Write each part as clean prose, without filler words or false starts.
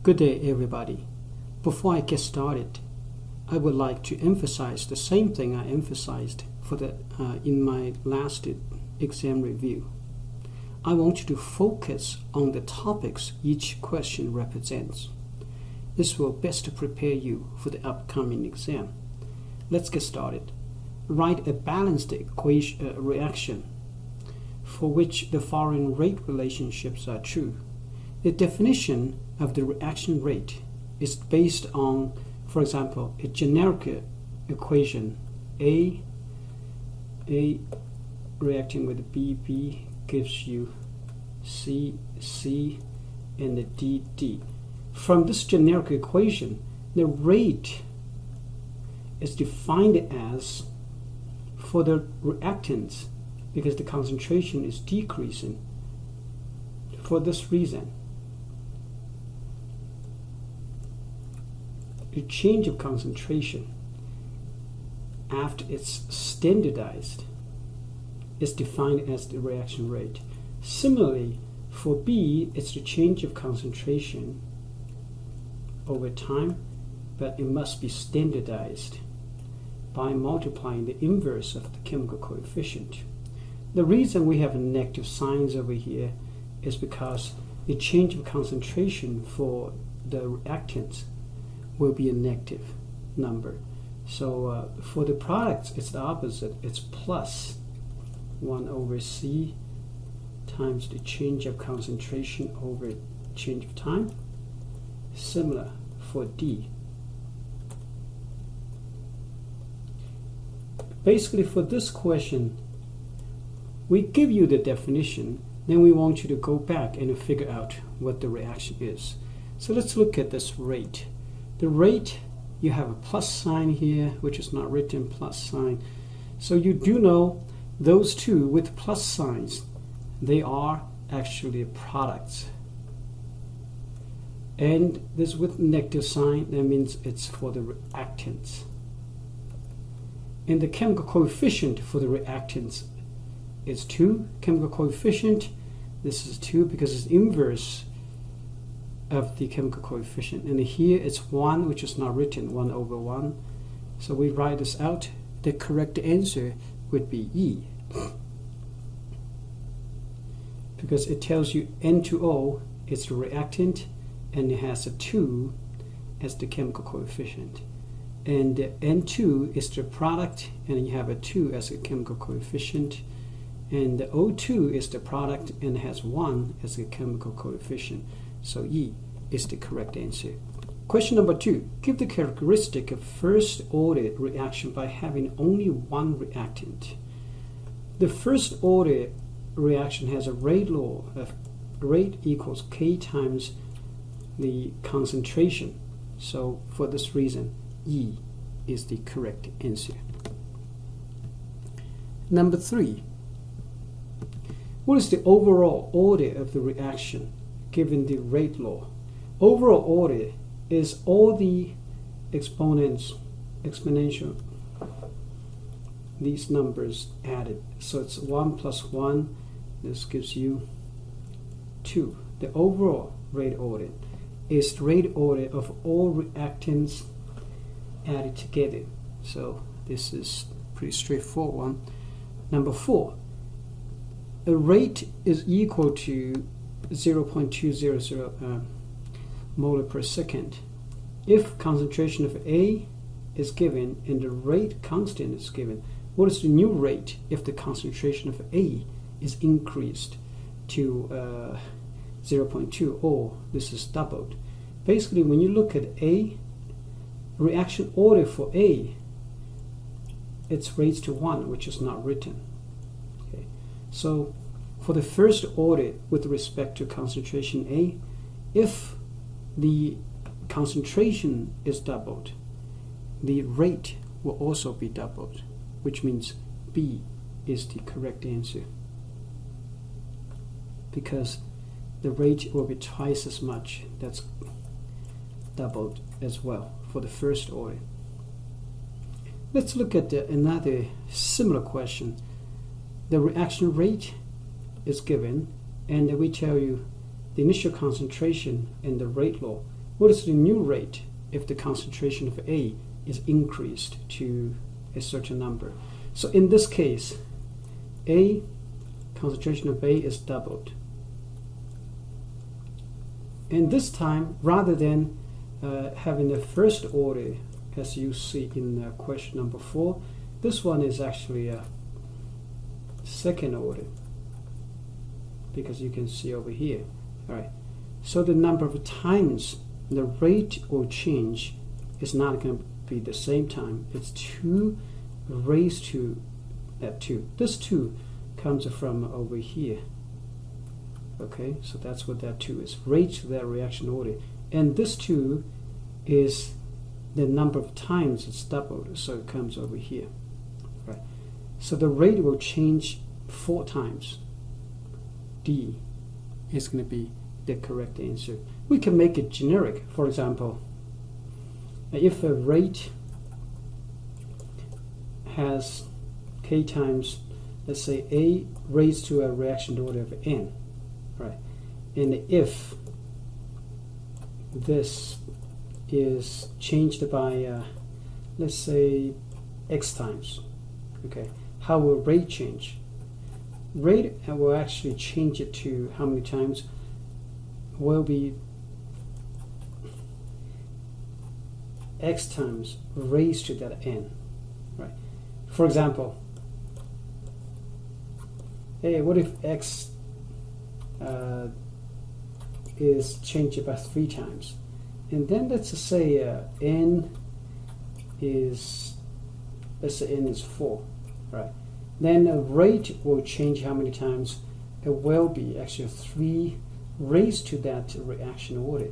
Good day, everybody. Before I get started, I would like to emphasize the same thing I emphasized in my last exam review. I want you to focus on the topics each question represents. This will best prepare you for the upcoming exam. Let's get started. Write a balanced reaction for which the following rate relationships are true. The definition of the reaction rate is based on, for example, a generic equation A reacting with B gives you C, and the D. From this generic equation, the rate is defined as for the reactants because the concentration is decreasing. For this reason, the change of concentration after it's standardized is defined as the reaction rate. Similarly, for B, it's the change of concentration over time, but it must be standardized by multiplying the inverse of the chemical coefficient. The reason we have negative signs over here is because the change of concentration for the reactants will be a negative number. So for the products, it's the opposite. It's plus 1 over C times the change of concentration over change of time. Similar for D. Basically, for this question, we give you the definition, then we want you to go back and figure out what the reaction is. So let's look at this rate. The rate, you have a plus sign here, which is not written, plus sign. So you do know those two with plus signs, they are actually products. And this with negative sign, that means it's for the reactants. And the chemical coefficient for the reactants is 2. Chemical coefficient, this is 2 because it's inverse of the chemical coefficient. And here it's 1, which is not written, 1 over 1. So we write this out. The correct answer would be E. Because it tells you N2O is the reactant and it has a 2 as the chemical coefficient. And the N2 is the product and you have a 2 as a chemical coefficient. And the O2 is the product and it has 1 as a chemical coefficient. So E is the correct answer. Question number 2. Give the characteristic of first order reaction by having only one reactant. The first order reaction has a rate law of rate equals K times the concentration. So for this reason, E is the correct answer. Number 3. What is the overall order of the reaction given the rate law? Overall order is all the exponential, these numbers added. So it's 1 plus 1, this gives you 2. The overall rate order is the rate order of all reactants added together. So this is pretty straightforward one. Number 4. The rate is equal to 0.200 molar per second. If concentration of A is given and the rate constant is given, what is the new rate if the concentration of A is increased to 0.2 or this is doubled? Basically, when you look at A, reaction order for A, it's raised to 1, which is not written. Okay. So for the first order with respect to concentration A, if the concentration is doubled, the rate will also be doubled, which means B is the correct answer because the rate will be twice as much. That's doubled as well for the first order. Let's look at another similar question. The reaction rate is given and we tell you the initial concentration and the rate law What is the new rate if the concentration of A is increased to a certain number? So in this case, concentration of A is doubled. And this time, rather than having the first order, as you see in question number 4, this one is actually a second order, because you can see over here. All right. So the number of times the rate will change is not going to be the same time. It's 2 raised to that 2. This 2 comes from over here. Okay, so that's what that 2 is, raised to that reaction order. And this 2 is the number of times it's doubled, so it comes over here. Right. So the rate will change 4 times. D is going to be the correct answer. We can make it generic. For example, if a rate has K times, let's say A raised to a reaction order of N, right? And if this is changed by, let's say, X times, okay, how will rate change? Rate will actually change it to how many times? Will be X times raised to that N, right? For example, hey, what if X is changed by 3 times? And then let's just say N is, let's say N is 4, right? Then a rate will change how many times? It will be actually 3 raised to that reaction order.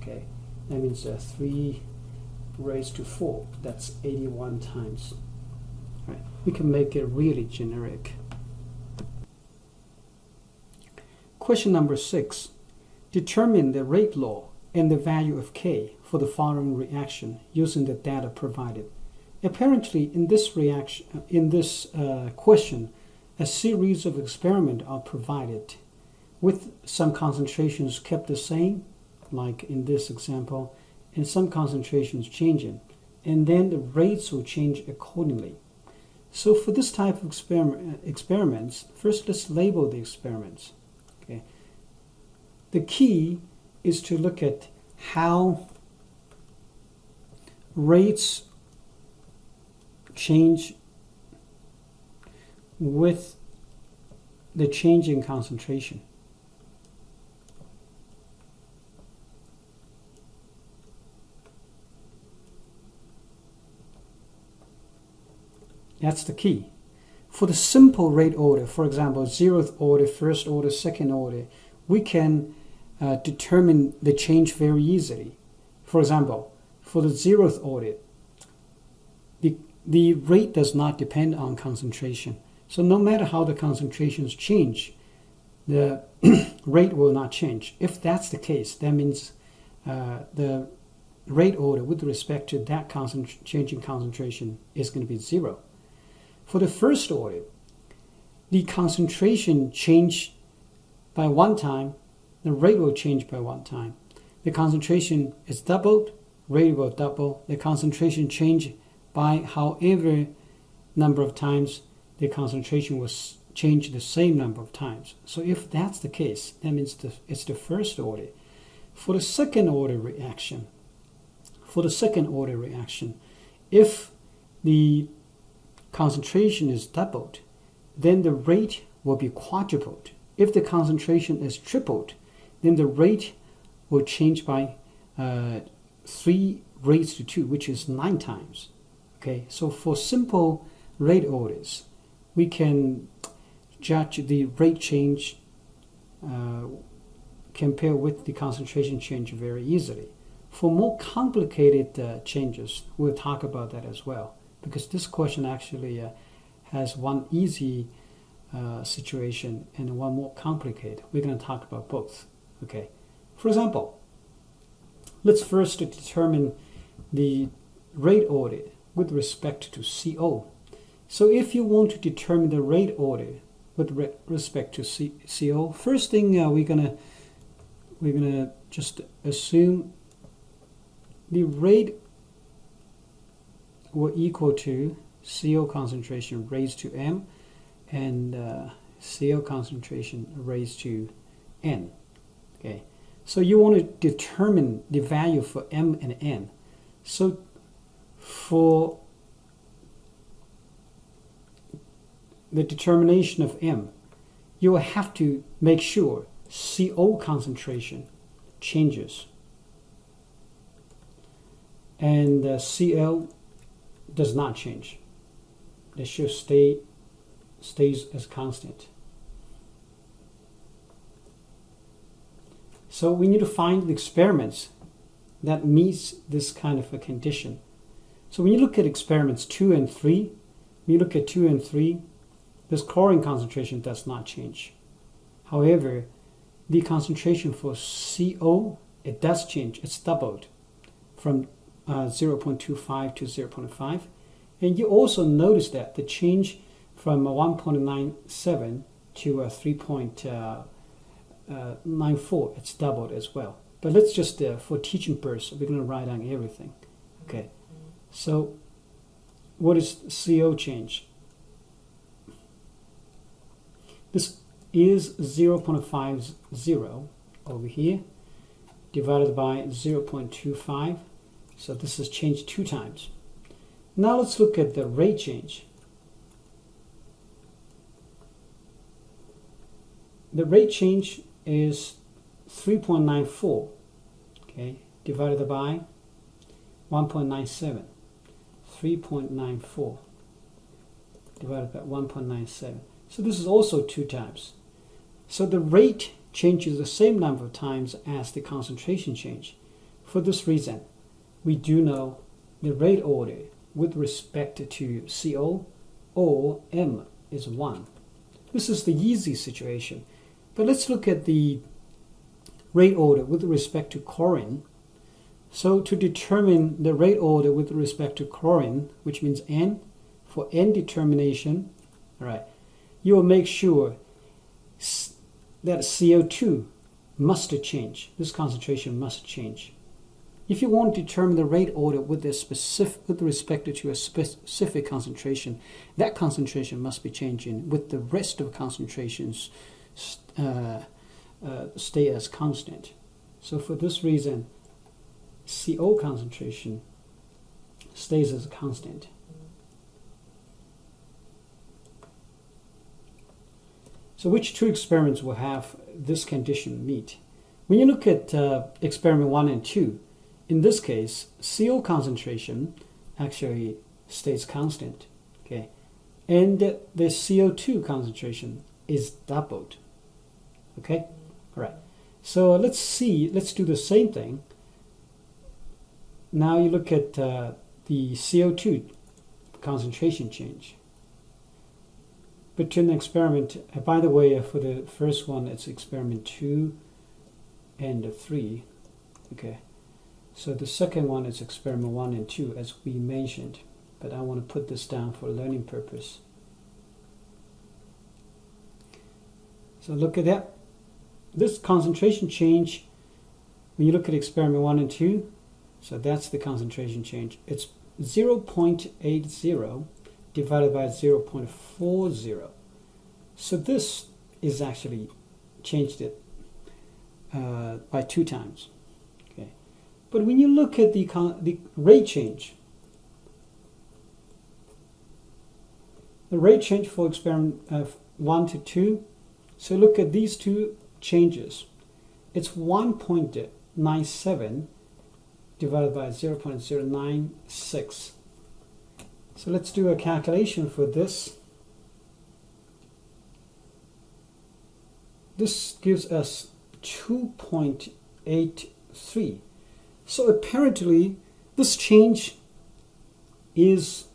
Okay, that means 3 raised to 4. That's 81 times. Right. We can make it really generic. Question number 6. Determine the rate law and the value of K for the following reaction using the data provided. Apparently, in this question, a series of experiments are provided with some concentrations kept the same, like in this example, and some concentrations changing, and then the rates will change accordingly. So for this type of experiments, first let's label the experiments. Okay. The key is to look at how rates change with the change in concentration. That's the key. For the simple rate order, for example, 0th order, 1st order, 2nd order, we can determine the change very easily. For example, for the 0th order, the rate does not depend on concentration. So no matter how the concentrations change, the rate will not change. If that's the case, that means the rate order with respect to that change in concentration is going to be 0. For the 1st order, the concentration change by 1 time, the rate will change by 1 time. The concentration is doubled, rate will double. The concentration change by however number of times, the concentration will change the same number of times. So if that's the case, that means it's the 1st order. For the 2nd order reaction, if the concentration is doubled, then the rate will be quadrupled. If the concentration is tripled, then the rate will change by 3 raised to 2, which is 9 times. Okay, so for simple rate orders, we can judge the rate change compared with the concentration change very easily. For more complicated changes, we'll talk about that as well, because this question actually has one easy situation and one more complicated. We're going to talk about both. Okay. For example, let's first determine the rate order with respect to CO. So if you want to determine the rate order with respect to CO, first thing we're gonna just assume the rate will equal to CO concentration raised to M and CO concentration raised to N. Okay, so you want to determine the value for M and N. So for the determination of M, you will have to make sure CO concentration changes and Cl does not change. It should stays as constant. So we need to find the experiments that meets this kind of a condition. So when you look at experiments 2 and 3, when you look at 2 and 3, this chlorine concentration does not change. However, the concentration for CO, it does change. It's doubled from 0.25 to 0.5. And you also notice that the change from 1.97 to 3.94, it's doubled as well. But let's just, for teaching purposes, we're going to write down everything. Okay. So what is CO change? This is 0.50 over here divided by 0.25. So this is changed 2 times. Now let's look at the rate change. The rate change is 3.94, okay, divided by 1.97. 3.94 divided by 1.97. So this is also 2 times. So the rate changes the same number of times as the concentration change. For this reason, we do know the rate order with respect to CO or M is 1. This is the easy situation. But let's look at the rate order with respect to chlorine. So to determine the rate order with respect to chlorine, which means N, for N determination, all right, you will make sure that CO2 must change. This concentration must change. If you want to determine the rate order with respect to a specific concentration, that concentration must be changing with the rest of concentrations stay as constant. So for this reason, CO concentration stays as a constant. So which 2 experiments will have this condition meet? When you look at experiment 1 and 2, in this case, CO concentration actually stays constant, okay, and the CO2 concentration is doubled, okay. All right. So let's do the same thing. Now you look at the CO2 concentration change between the experiment. By the way, for the first one, it's experiment 2 and 3. Okay. So the second one is experiment 1 and 2, as we mentioned. But I want to put this down for learning purpose. So look at that. This concentration change, when you look at experiment 1 and 2, so that's the concentration change. It's 0.80 divided by 0.40. So this is actually changed it by 2 times. Okay, but when you look at the rate change, the rate change for experiment 1 to 2. So look at these 2 changes. It's 1.97 divided by 0.096. So let's do a calculation for this. This gives us 2.83. So apparently this change is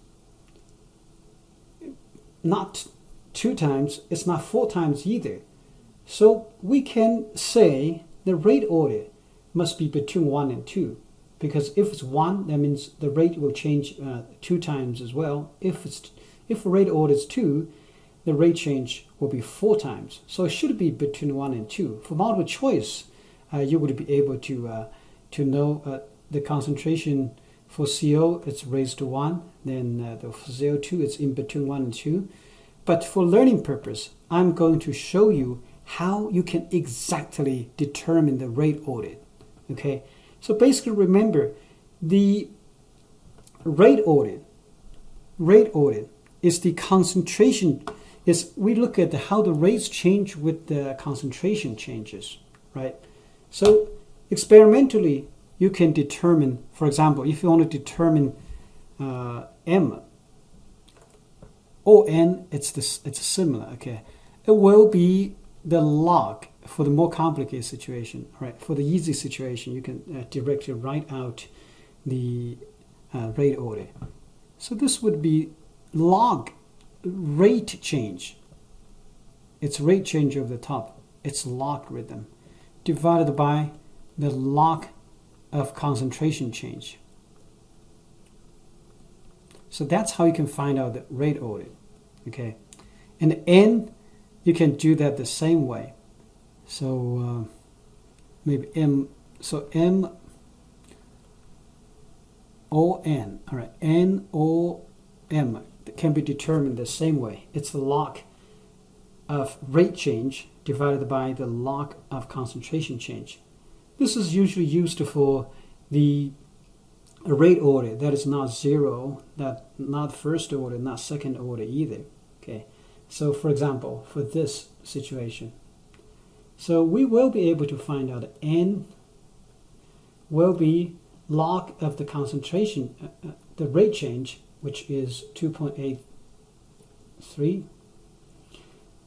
not 2 times, it's not 4 times either. So we can say the rate order must be between 1 and 2, because if it's 1, that means the rate will change 2 times as well. If the rate order is 2, the rate change will be 4 times. So it should be between 1 and 2. For multiple choice, you would be able to know the concentration for CO, it's raised to 1. Then for CO2, it's in between 1 and 2. But for learning purpose, I'm going to show you how you can exactly determine the rate audit. Okay, so basically remember, the rate audit is the concentration. We look at how the rates change with the concentration changes, right? So experimentally, you can determine, for example, if you want to determine M or N, it's similar. Okay, it will be the log for the more complicated situation. Right, for the easy situation, you can directly write out the rate audit. So this would be log rate change. It's rate change over the top. It's logarithm divided by the log of concentration change. So that's how you can find out the rate audit. Okay, and N, you can do that the same way. So maybe M. So M O N. All right, N O M can be determined the same way. It's the log of rate change divided by the log of concentration change. This is usually used for the rate order that is not zero, that not first order, not second order either. Okay, so for example, for this situation, so we will be able to find out that N will be log of the concentration, the rate change, which is 2.83.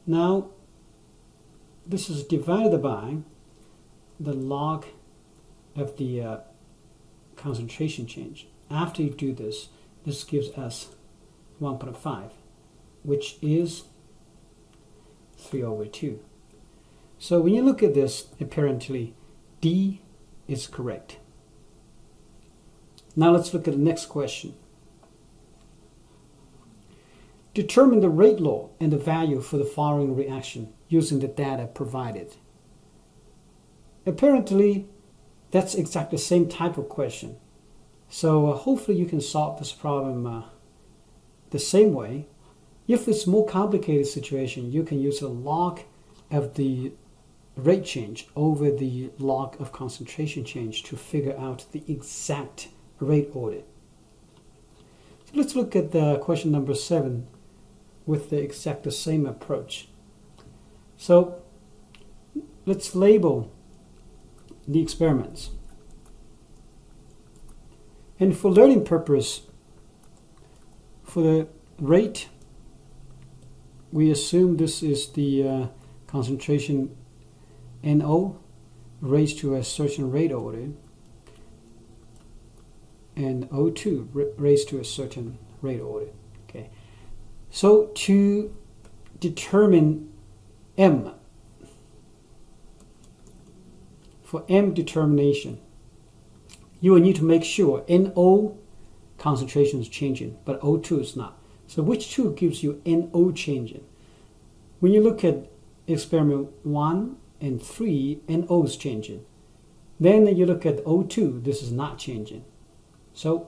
Now, this is divided by the log of the concentration change. After you do this, this gives us 1.5, which is 3/2. So when you look at this, apparently D is correct. Now let's look at the next question. Determine the rate law and the value for the following reaction using the data provided. Apparently, that's exactly the same type of question. So hopefully you can solve this problem the same way. If it's more complicated situation, you can use a log of the rate change over the log of concentration change to figure out the exact rate audit. So let's look at the question number 7 with the exact same approach. So let's label the experiments. And for learning purpose, for the rate, we assume this is the concentration NO raised to a certain rate order, and O2 raised to a certain rate order. Okay. So to determine M, for M determination, you will need to make sure NO concentration is changing, but O2 is not. So which two gives you NO changing? When you look at experiment 1 and 3, NO is changing. Then you look at O2, this is not changing. So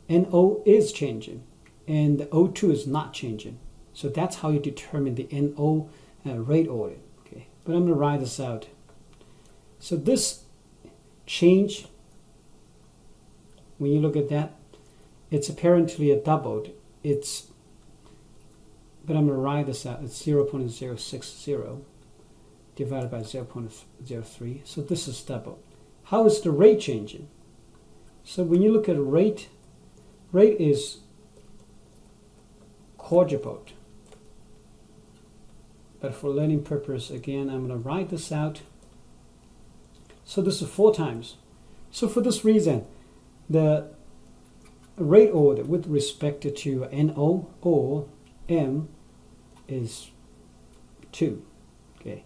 NO is changing and the O2 is not changing. So that's how you determine the NO rate order. Okay, but I'm going to write this out. So this change, when you look at that, it's apparently a doubled. But I'm going to write this out. It's 0.060 divided by 0.03. So this is doubled. How is the rate changing? So when you look at rate is quadrupled. But for learning purpose, again, I'm going to write this out. So this is 4 times. So for this reason, the rate order with respect to NO or M is 2. Okay.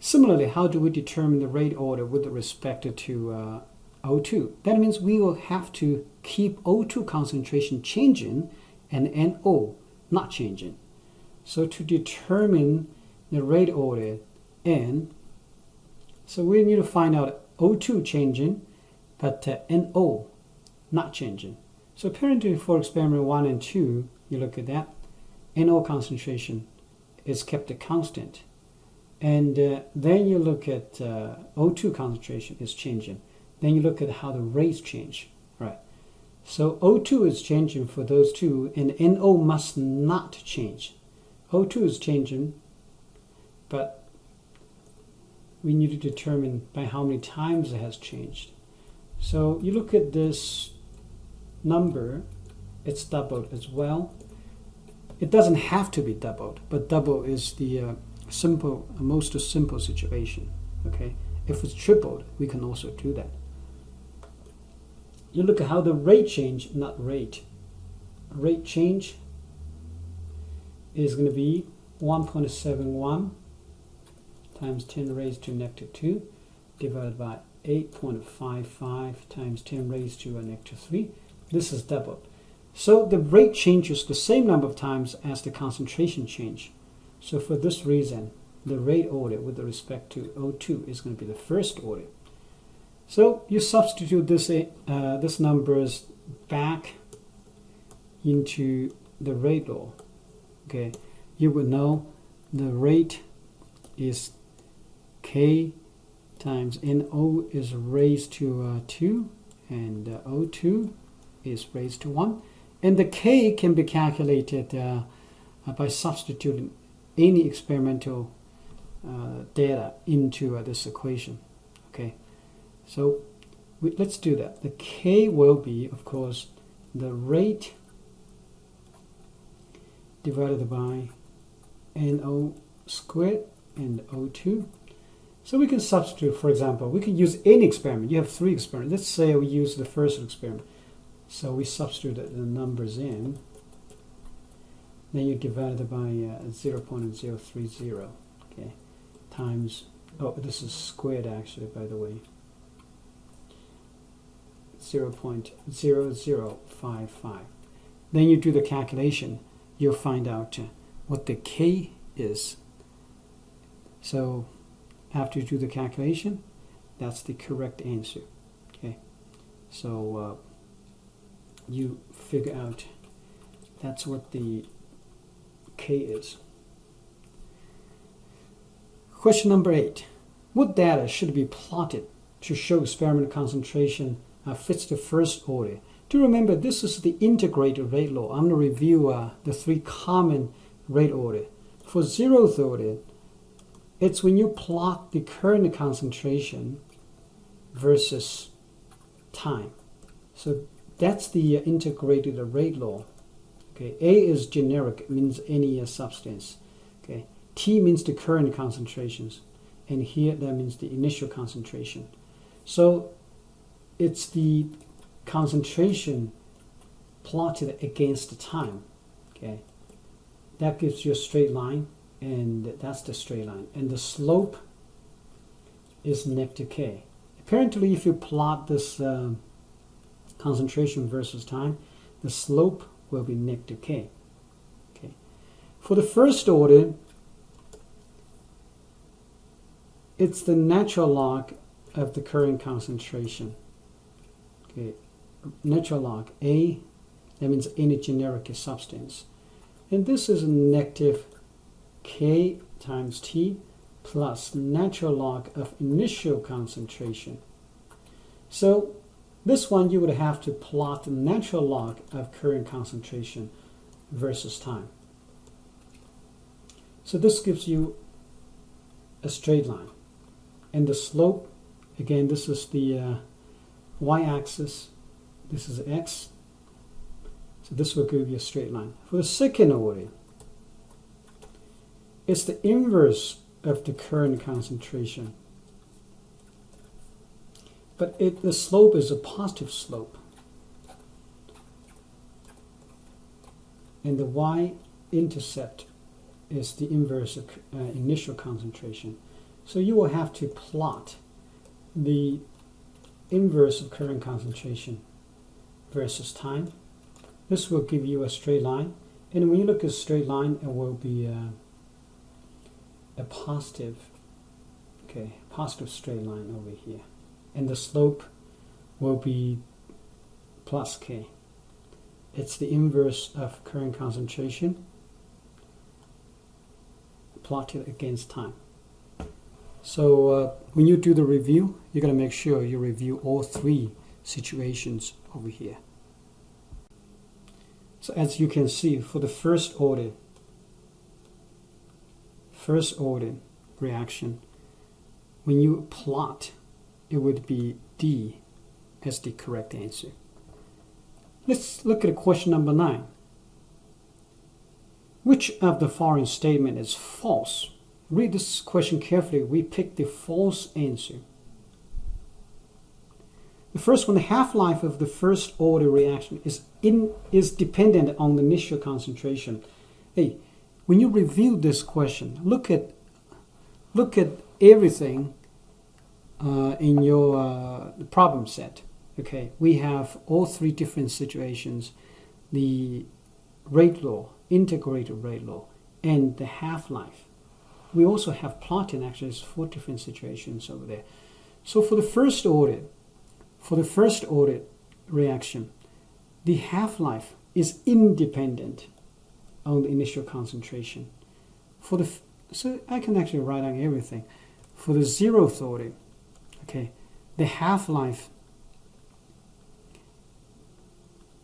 Similarly, how do we determine the rate order with respect to O2? That means we will have to keep O2 concentration changing and NO not changing. So to determine the rate order N, so we need to find out O2 changing but NO not changing. So apparently for experiment 1 and 2, you look at that, NO concentration is kept constant. And then you look at O2 concentration is changing. Then you look at how the rates change, right? So O2 is changing for those two, and NO must not change. O2 is changing, but we need to determine by how many times it has changed. So you look at this number, it's doubled as well. It doesn't have to be doubled, but double is the most simple situation. Okay, if it's tripled, we can also do that. You look at how the rate change, not rate. Rate change is going to be 1.71 times 10 raised to negative 2 divided by 8.55 times 10 raised to a negative 3. This is doubled. So the rate changes the same number of times as the concentration change. So for this reason, the rate order with respect to O2 is going to be the first order. So you substitute this numbers back into the rate law. Okay, you would know the rate is K times NO is raised to 2, and O2 is raised to 1. And the K can be calculated by substituting any experimental data into this equation. Okay, so let's do that. The K will be, of course, the rate divided by NO squared and O2. So we can substitute, for example, we can use any experiment. You have 3 experiments. Let's say we use the first experiment. So we substitute the numbers in. Then you divide it by 0.030, okay, times, oh, this is squared actually, by the way, 0.0055. Then you do the calculation. You'll find out what the K is. So after you do the calculation, that's the correct answer. Okay, so you figure out that's what the K is. Question number 8. What data should be plotted to show experimental concentration fits the first order? Do remember, this is the integrated rate law. I'm going to review the 3 common rate order. For 0th order, it's when you plot the current concentration versus time. So that's the integrated rate law. Okay, A is generic, it means any substance. Okay, T means the current concentrations, and here that means the initial concentration. So it's the concentration plotted against the time. Okay, that gives you a straight line, and that's the straight line, and the slope is negative K. Apparently, if you plot this concentration versus time, the slope will be negative K. Okay. For the first order, it's the natural log of the current concentration. Okay, natural log A, that means any generic substance. And this is negative K times T plus natural log of initial concentration. So this one you would have to plot the natural log of current concentration versus time. So this gives you a straight line. And the slope, again, this is the y-axis, this is x. So this will give you a straight line. For the second order, it's the inverse of the current concentration. But the slope is a positive slope. And the y-intercept is the inverse of initial concentration. So you will have to plot the inverse of current concentration versus time. This will give you a straight line. And when you look at a straight line, it will be a positive straight line over here. And the slope will be plus K. It's the inverse of current concentration plotted against time. So when you do the review, you're going to make sure you review all three situations over here. So as you can see, for the first order reaction, when you plot, it would be D as the correct answer. Let's look at question number 9. Which of the following statement is false? Read this question carefully. We pick the false answer. The first one, the half-life of the first order reaction is dependent on the initial concentration. Hey, when you review this question, look at everything in your problem set. Okay, we have all three different situations: the rate law, integrated rate law, and the half-life. We also have plotting. Actually, it's 4 different situations over there. So for the first order reaction, the half-life is independent on the initial concentration. So I can actually write down everything. For the 0th order, okay, the half-life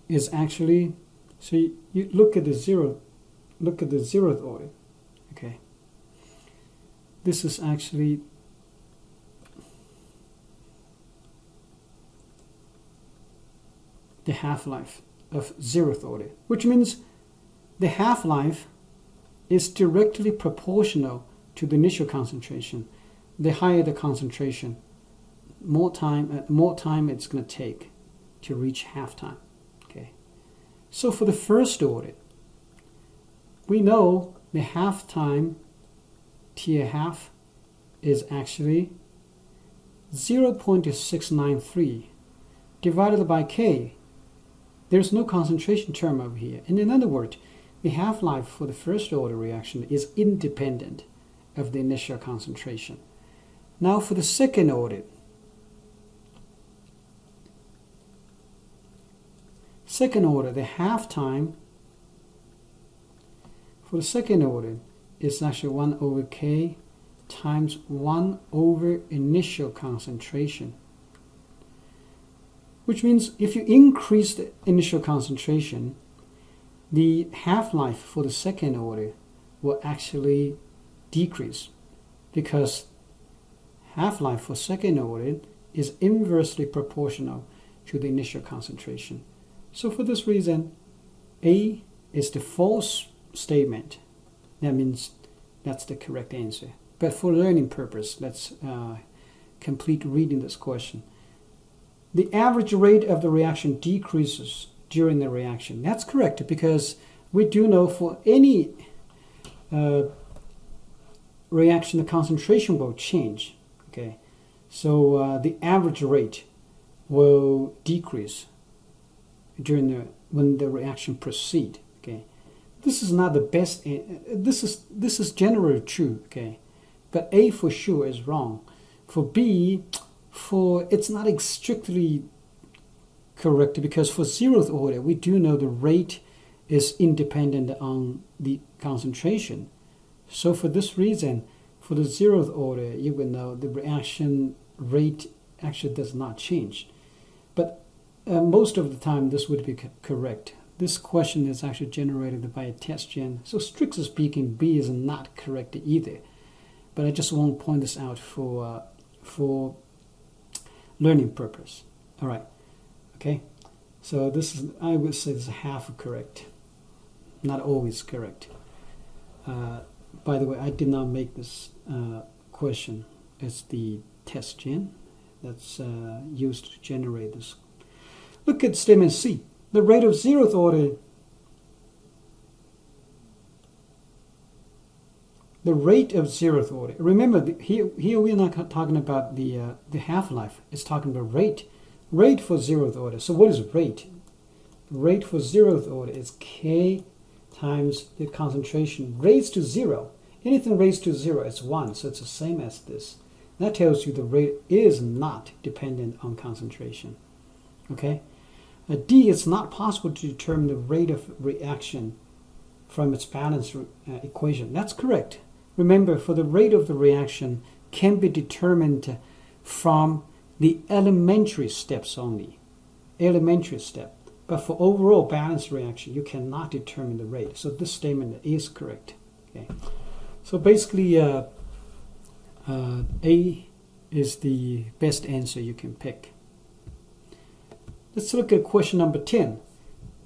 is actually, so you look at the 0th order, okay. This is actually the half-life of 0th order, which means the half-life is directly proportional to the initial concentration. The higher the concentration, more time it's going to take to reach half-time. Okay. So for the first order, we know the half-time T a half is actually 0.693 divided by K. There's no concentration term over here. And in other words, the half-life for the first order reaction is independent of the initial concentration. Now for the second order, the half-time for the second order is actually 1 over K times 1 over initial concentration. Which means if you increase the initial concentration, the half-life for the second order will actually decrease, because half-life for second order is inversely proportional to the initial concentration. So for this reason, A is the false statement. That means that's the correct answer. But for learning purpose, let's complete reading this question. The average rate of the reaction decreases during the reaction. That's correct, because we do know for any reaction, the concentration will change. Okay, so the average rate will decrease when the reaction proceeds. Okay, this is not the best. This is generally true. Okay, but A for sure is wrong. For B, it's not strictly correct, because for 0th order we do know the rate is independent on the concentration. So for this reason, for the 0th order, you will know the reaction rate actually does not change. But most of the time this would be correct. This question is actually generated by a test gen. So strictly speaking, B is not correct either. But I just want to point this out for learning purpose. All right. Okay. So this is, I would say, this is half correct. Not always correct. By the way, I did not make this question. It's the test gen that's used to generate this. Look at statement C. The rate of 0th order. The rate of 0th order. Remember, here we're not talking about the half-life. It's talking about rate. Rate for 0th order. So what is rate? Rate for 0th order is K times the concentration raised to 0. Anything raised to 0 is 1, so it's the same as this. That tells you the rate is not dependent on concentration. Okay. D, it's not possible to determine the rate of reaction from its balance equation. That's correct. Remember, for the rate of the reaction can be determined from the elementary steps only. Elementary step. But for overall balance reaction, you cannot determine the rate. So this statement is correct. Okay. So basically, A is the best answer you can pick. Let's look at question number 10.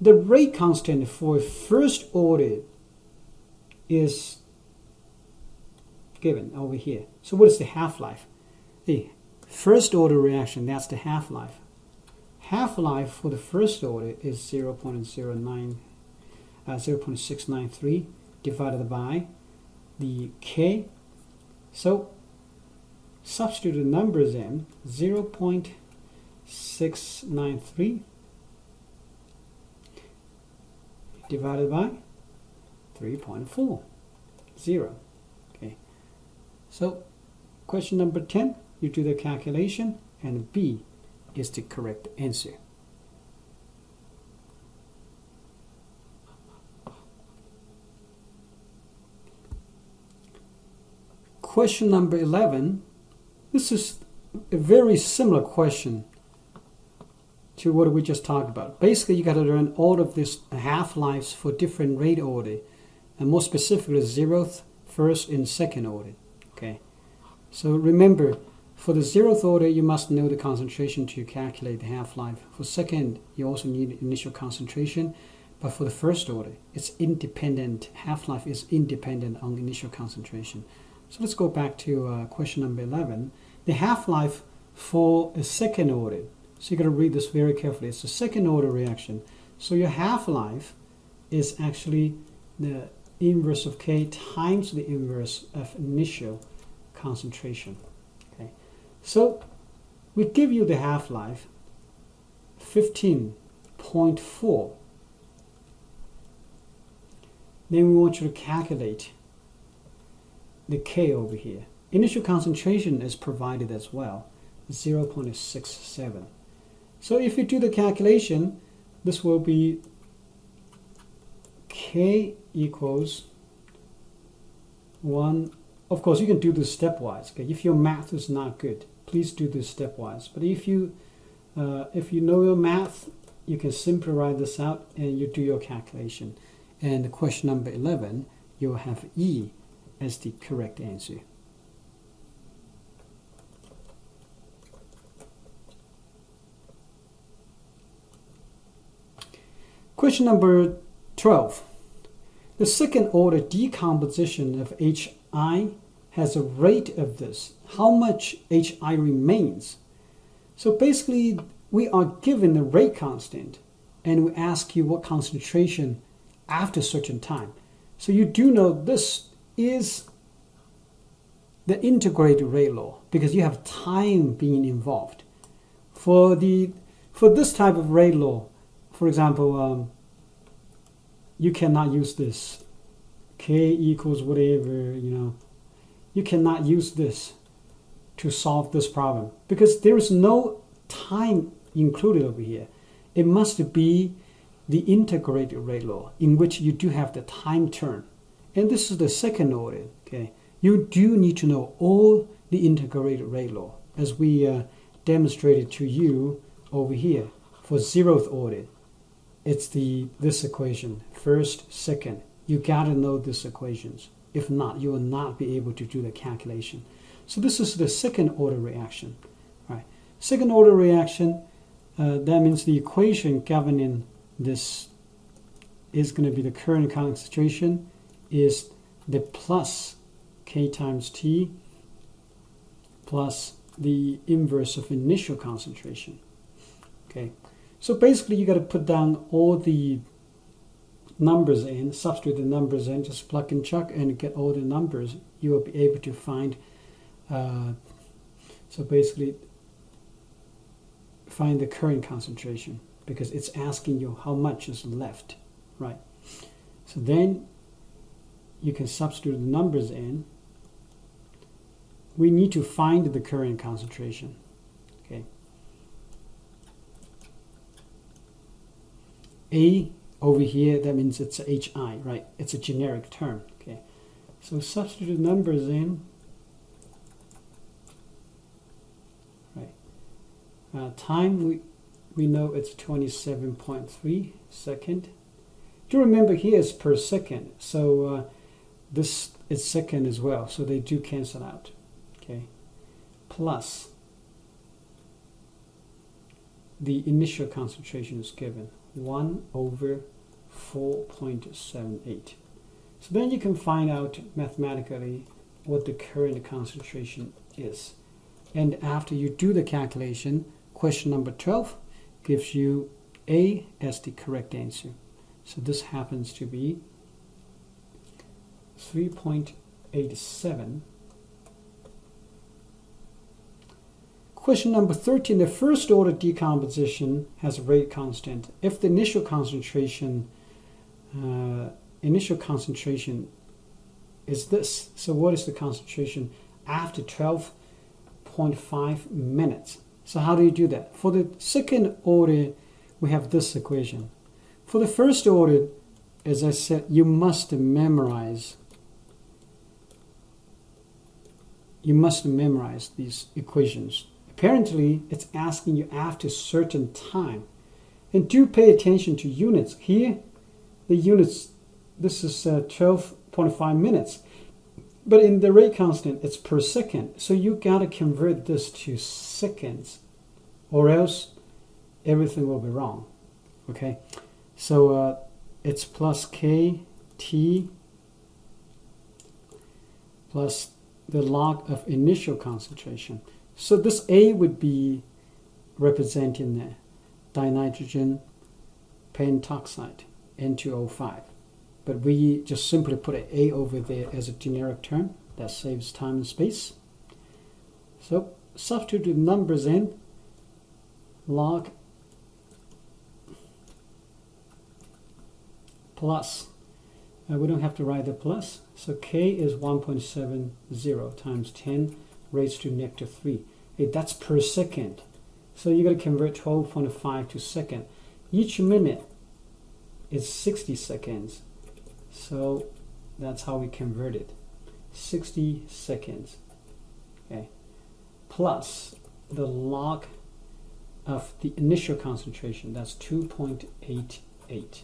The rate constant for first order is given over here. So what is the half-life? The first order reaction, that's the half-life. Half-life for the first order is 0.693 divided by the K. So substitute the numbers in. 0.693 divided by 3.40. Okay. So question number 10, you do the calculation, and B is the correct answer. Question number 11. This is a very similar question to what we just talked about. Basically, you got to learn all of these half-lives for different rate order, and more specifically, 0th, 1st, and 2nd order. Okay. So remember, for the 0th order, you must know the concentration to calculate the half-life. For 2nd, you also need initial concentration. But for the 1st order, it's independent. Half-life is independent on initial concentration. So let's go back to question number 11. The half-life for a 2nd order. So you got to read this very carefully. It's a 2nd order reaction. So your half-life is actually the inverse of K times the inverse of initial concentration. Okay. So we give you the half-life 15.4. Then we want you to calculate the K over here. Initial concentration is provided as well, 0.67. So if you do the calculation, this will be K equals 1. Of course, you can do this stepwise. Okay? If your math is not good, please do this stepwise. But if you know your math, you can simply write this out and you do your calculation. And question number 11, you'll have E as the correct answer. Question number 12. The 2nd order decomposition of HI has a rate of this. How much HI remains? So basically, we are given the rate constant, and we ask you what concentration after a certain time. So you do know this is the integrated rate law because you have time being involved. For this type of rate law, for example, you cannot use this K equals whatever, you cannot use this to solve this problem because there is no time included over here. It must be the integrated rate law in which you do have the time term. And this is the 2nd order. Okay, you do need to know all the integrated rate law as we demonstrated to you over here. For 0th order, it's this equation, 1st, 2nd. You gotta know these equations. If not, you will not be able to do the calculation. So this is the 2nd order reaction. Right? 2nd order reaction, that means the equation governing this is going to be the current concentration is the plus K times T plus the inverse of initial concentration. Okay, so basically you got to put down all the numbers in, substitute the numbers in, just plug and chuck and get all the numbers. You will be able to find, so basically find the current concentration because it's asking you how much is left, right? So then you can substitute the numbers in. We need to find the current concentration. Okay. A over here, that means it's a HI, right? It's a generic term. Okay, so substitute numbers in. Right, time we know it's 27.3 second. Do remember here is per second, so this is second as well, so they do cancel out. Okay, plus the initial concentration is given 1 over 4.78. So then you can find out mathematically what the current concentration is. And after you do the calculation, question number 12 gives you A as the correct answer. So this happens to be 3.87. Question number 13, the first order decomposition has a rate constant. If the initial concentration is this, so what is the concentration after 12.5 minutes? So how do you do that? For the second order, we have this equation. For the first order, as I said, you must memorize these equations. Apparently, it's asking you after a certain time. And do pay attention to units. Here, the units, this is 12.5 minutes. But in the rate constant, it's per second. So you got to convert this to seconds, or else everything will be wrong. Okay? So it's plus KT plus the log of initial concentration. So this A would be representing the dinitrogen pentoxide, N2O5. But we just simply put an A over there as a generic term. That saves time and space. So substitute numbers in. Log plus. We don't have to write the plus. So K is 1.70 times 10 raised to negative 3. Hey, that's per second. So you got to convert 12.5 to second. Each minute is 60 seconds. So that's how we convert it. 60 seconds. Okay. Plus the log of the initial concentration. That's 2.88.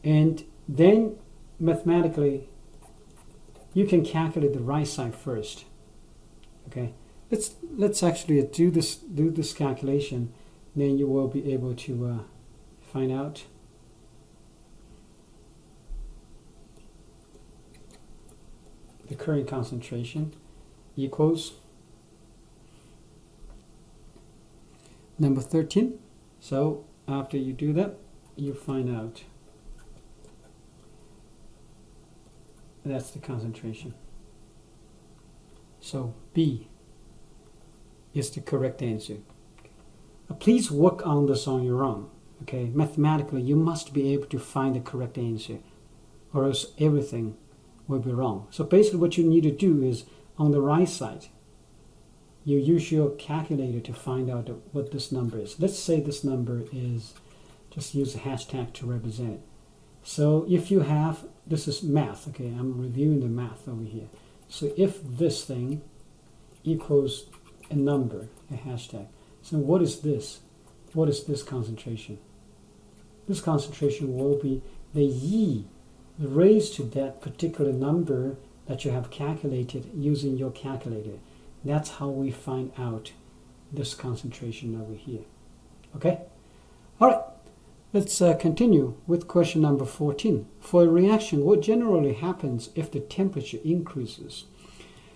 And then mathematically, you can calculate the right side first. Okay, let's actually do this calculation. Then you will be able to find out the current concentration equals number 13. So after you do that, you find out that's the concentration. So B is the correct answer. Please work on this on your own. Okay, mathematically you must be able to find the correct answer, or else everything will be wrong. So basically what you need to do is on the right side, you use your calculator to find out what this number is. Let's say this number is, just use a hashtag to represent it. So if you have, this is math, okay, I'm reviewing the math over here. So if this thing equals a number, a hashtag, so what is this? What is this concentration? This concentration will be the E raised to that particular number that you have calculated using your calculator. That's how we find out this concentration over here. Okay? All right. Let's continue with question number 14. For a reaction, what generally happens if the temperature increases?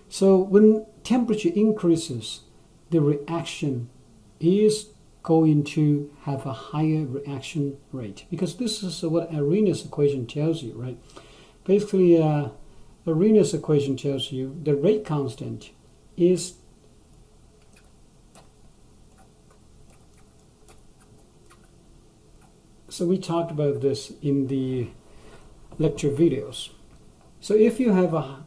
So when temperature increases, the reaction is going to have a higher reaction rate, because this is what Arrhenius equation tells you, right? Basically, Arrhenius equation tells you the rate constant is so we talked about this in the lecture videos. So if you have a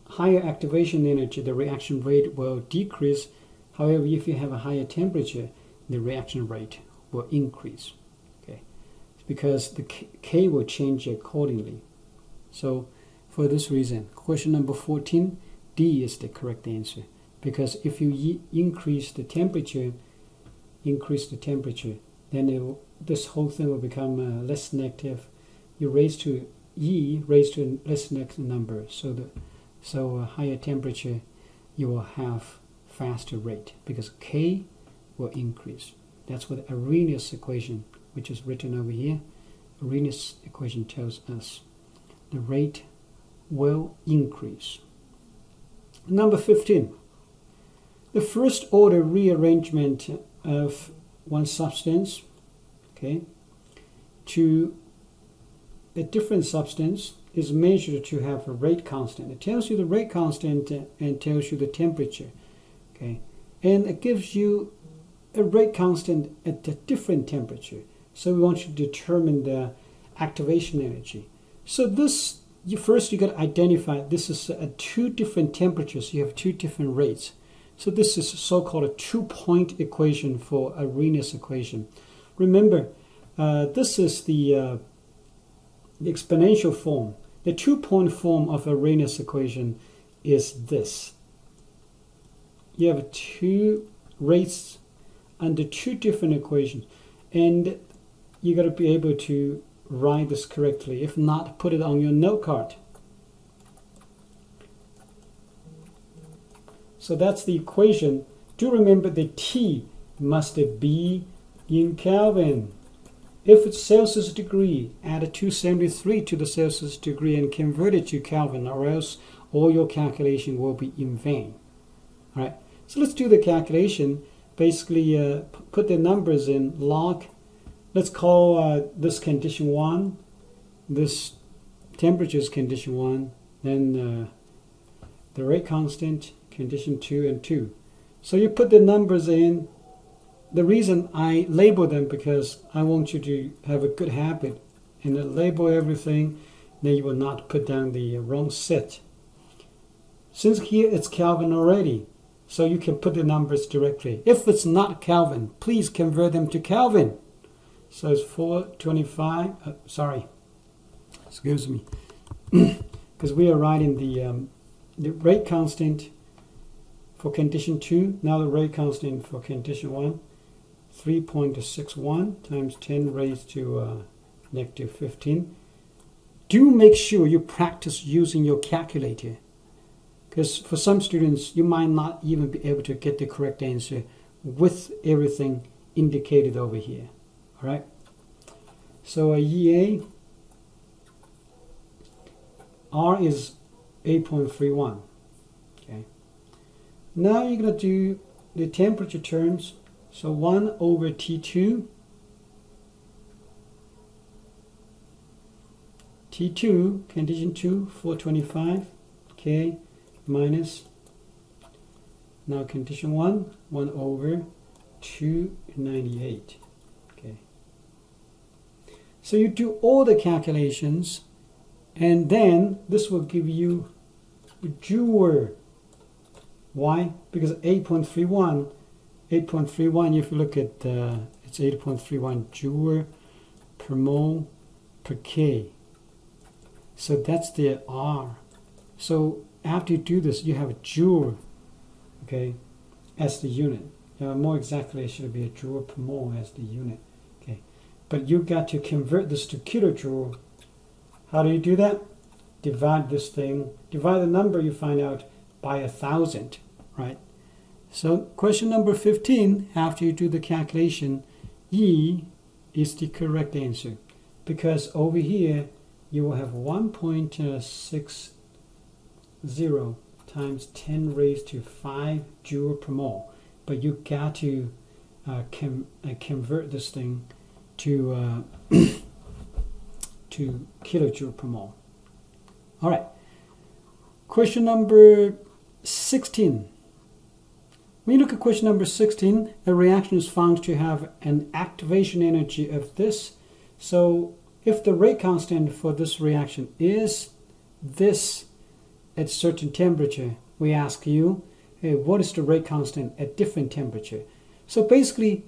higher activation energy, the reaction rate will decrease. However, if you have a higher temperature, the reaction rate will increase. Okay. because the K will change accordingly. So for this reason, question number 14, D is the correct answer. Because if you increase the temperature, then this whole thing will become less negative. You raise to E, raise to a less negative number. So a higher temperature, you will have faster rate because K will increase. That's what the Arrhenius equation, which is written over here, Arrhenius equation tells us the rate will increase. Number 15. The first order rearrangement of one substance, okay, to a different substance is measured to have a rate constant. It tells you the rate constant and tells you the temperature, okay, and it gives you a rate constant at a different temperature. So we want you to determine the activation energy. So this, you got to identify this is at two different temperatures. You have two different rates. So this is so-called a two-point equation for Arrhenius equation. Remember, this is the exponential form. The two-point form of Arrhenius equation is this. You have two rates under two different equations, and you got to be able to write this correctly. If not, put it on your note card. So that's the equation. Do remember the T must be in Kelvin. If it's Celsius degree, add a 273 to the Celsius degree and convert it to Kelvin, or else all your calculation will be in vain. All right. So let's do the calculation. Basically, put the numbers in log. Let's call this condition 1. This temperature is condition 1. Then the rate constant, condition 2 and 2. So you put the numbers in. The reason I label them because I want you to have a good habit and label everything, then you will not put down the wrong set. Since here it's Kelvin already, so you can put the numbers directly. If it's not Kelvin, please convert them to Kelvin. So it's 425, excuse me, because we are writing the rate constant for condition 2, now the rate constant for condition 1. 3.61 times 10 raised to negative 15. Do make sure you practice using your calculator, because for some students you might not even be able to get the correct answer with everything indicated over here. All right. So EA R is 8.31. Okay. Now you're going to do the temperature terms. So 1 over T2, condition 2, 425, K minus, now condition 1 over 298, okay. So you do all the calculations, and then this will give you joule. Why? Because 8.31, if you look at it's 8.31 joule per mole per K. So that's the R. So after you do this, you have a joule, okay, as the unit. More exactly, it should be a joule per mole as the unit. Okay, but you got to convert this to kilojoule. How do you do that? Divide this thing. Divide the number you find out by 1,000, right? So question number 15, after you do the calculation, E is the correct answer, because over here you will have 1.60 times 10 raised to 5 joule per mole. But you got to convert this thing to to kilojoule per mole. All right. Question number 16. When you look at question number 16, a reaction is found to have an activation energy of this. So if the rate constant for this reaction is this at certain temperature, we ask you, hey, what is the rate constant at different temperature? So basically,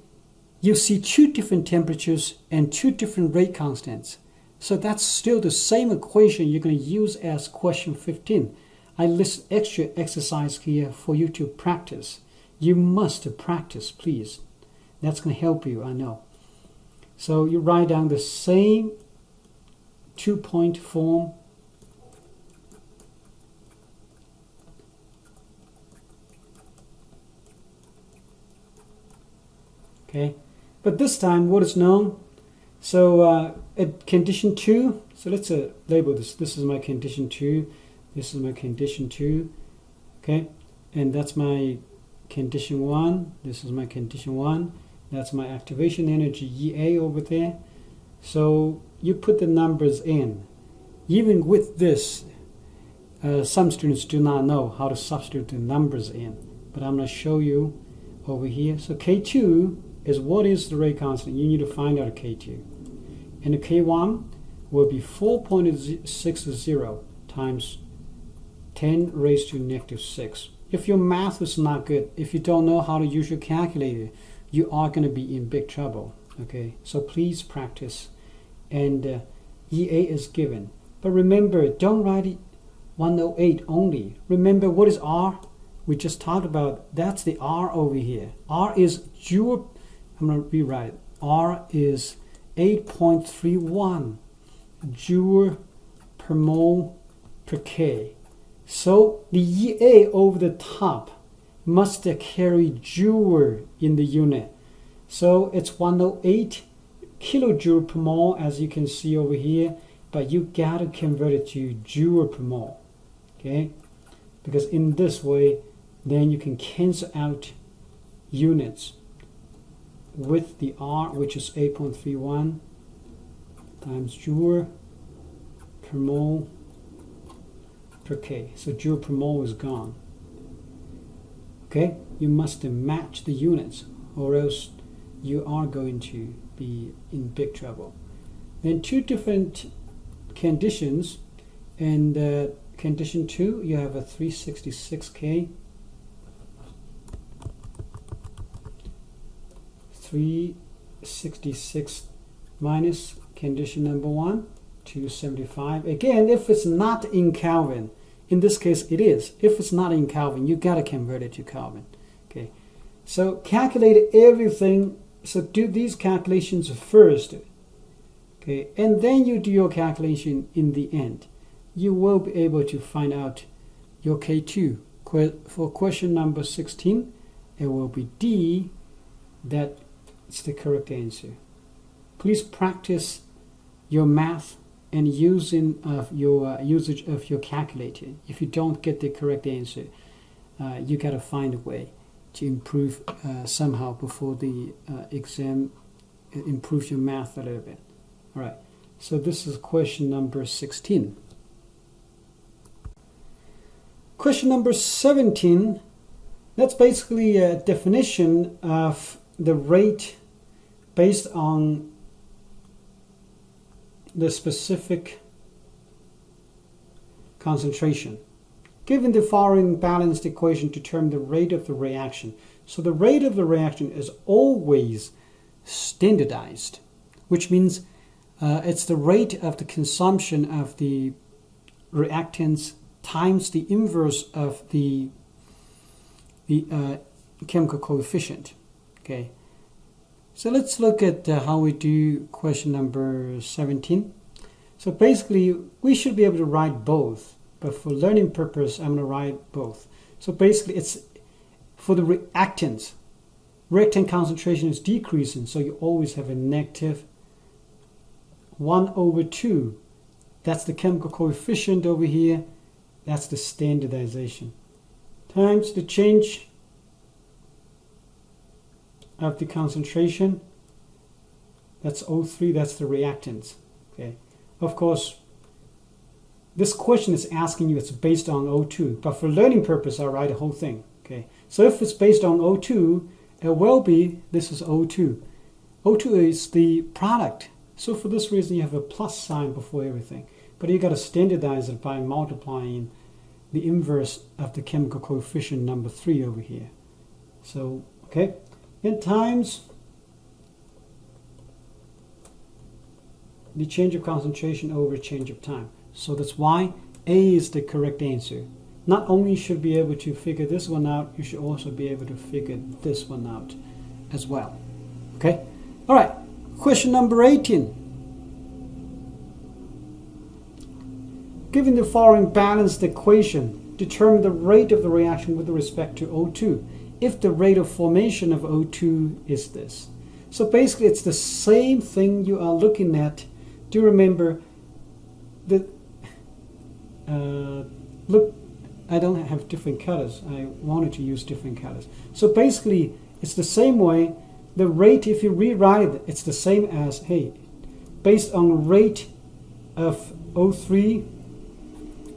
you see two different temperatures and two different rate constants. So that's still the same equation you're going to use as question 15. I list extra exercise here for you to practice. You must practice, please. That's going to help you, I know. So you write down the same 2-point form. Okay, but this time what is known? So at condition 2, so let's label this. This is my condition 2. This is my condition 2. Okay, and that's my condition 1. This is my condition 1. That's my activation energy EA over there. So you put the numbers in. Even with this, some students do not know how to substitute the numbers in, but I'm going to show you over here. So K2 is what is the rate constant. You need to find out K2. And the K1 will be 4.60 times 10 raised to negative 6. If your math is not good, if you don't know how to use your calculator, you are going to be in big trouble. Okay, so please practice. And EA is given. But remember, don't write it 108 only. Remember, what is R? We just talked about, that's the R over here. R is joule, I'm going to rewrite. R is 8.31 joule per mole per K. So the EA over the top must carry joule in the unit. So it's 108 kilojoule per mole, as you can see over here, but you gotta convert it to joule per mole. Okay, because in this way, then you can cancel out units with the R, which is 8.31 times joule per mole per K. So joule per mole is gone. Okay, you must match the units, or else you are going to be in big trouble. Then two different conditions. And condition 2, you have a 366K. 366 minus condition number 1, 275. Again, if it's not in Kelvin, in this case it is. If it's not in Kelvin, you gotta convert it to Kelvin. Okay, so calculate everything. So do these calculations first. Okay, and then you do your calculation in the end. You will be able to find out your K2. For question number 16, it will be D. That's the correct answer. Please practice your math and using of your usage of your calculator. If you don't get the correct answer, you got to find a way to improve somehow before the exam. Improve your math a little bit. All right. So this is question number 16. Question number 17. That's basically a definition of the rate based on the specific concentration. Given the following balanced equation, determine the rate of the reaction. So the rate of the reaction is always standardized, which means it's the rate of the consumption of the reactants times the inverse of the chemical coefficient. Okay, so let's look at how we do question number 17. So basically, we should be able to write both, but for learning purpose, I'm going to write both. So basically, it's for the reactants. Reactant concentration is decreasing, so you always have a negative 1/2. That's the chemical coefficient over here. That's the standardization. Times the change of the concentration. That's O3, that's the reactants. Okay. Of course, this question is asking you it's based on O2, but for learning purpose, I'll write the whole thing. Okay. So if it's based on O2, it will be, this is O2. O2 is the product. So for this reason, you have a plus sign before everything. But you got to standardize it by multiplying the inverse of the chemical coefficient number 3 over here. So, okay. And times the change of concentration over change of time. So that's why A is the correct answer. Not only should you be able to figure this one out, you should also be able to figure this one out as well. Okay? All right. Question number 18. Given the following balanced equation, determine the rate of the reaction with respect to O2 if the rate of formation of O2 is this. So basically it's the same thing you are looking at. Do remember that, look, I don't have different colors. I wanted to use different colors. So basically it's the same way. The rate, if you rewrite it, it's the same as, hey, based on rate of O3,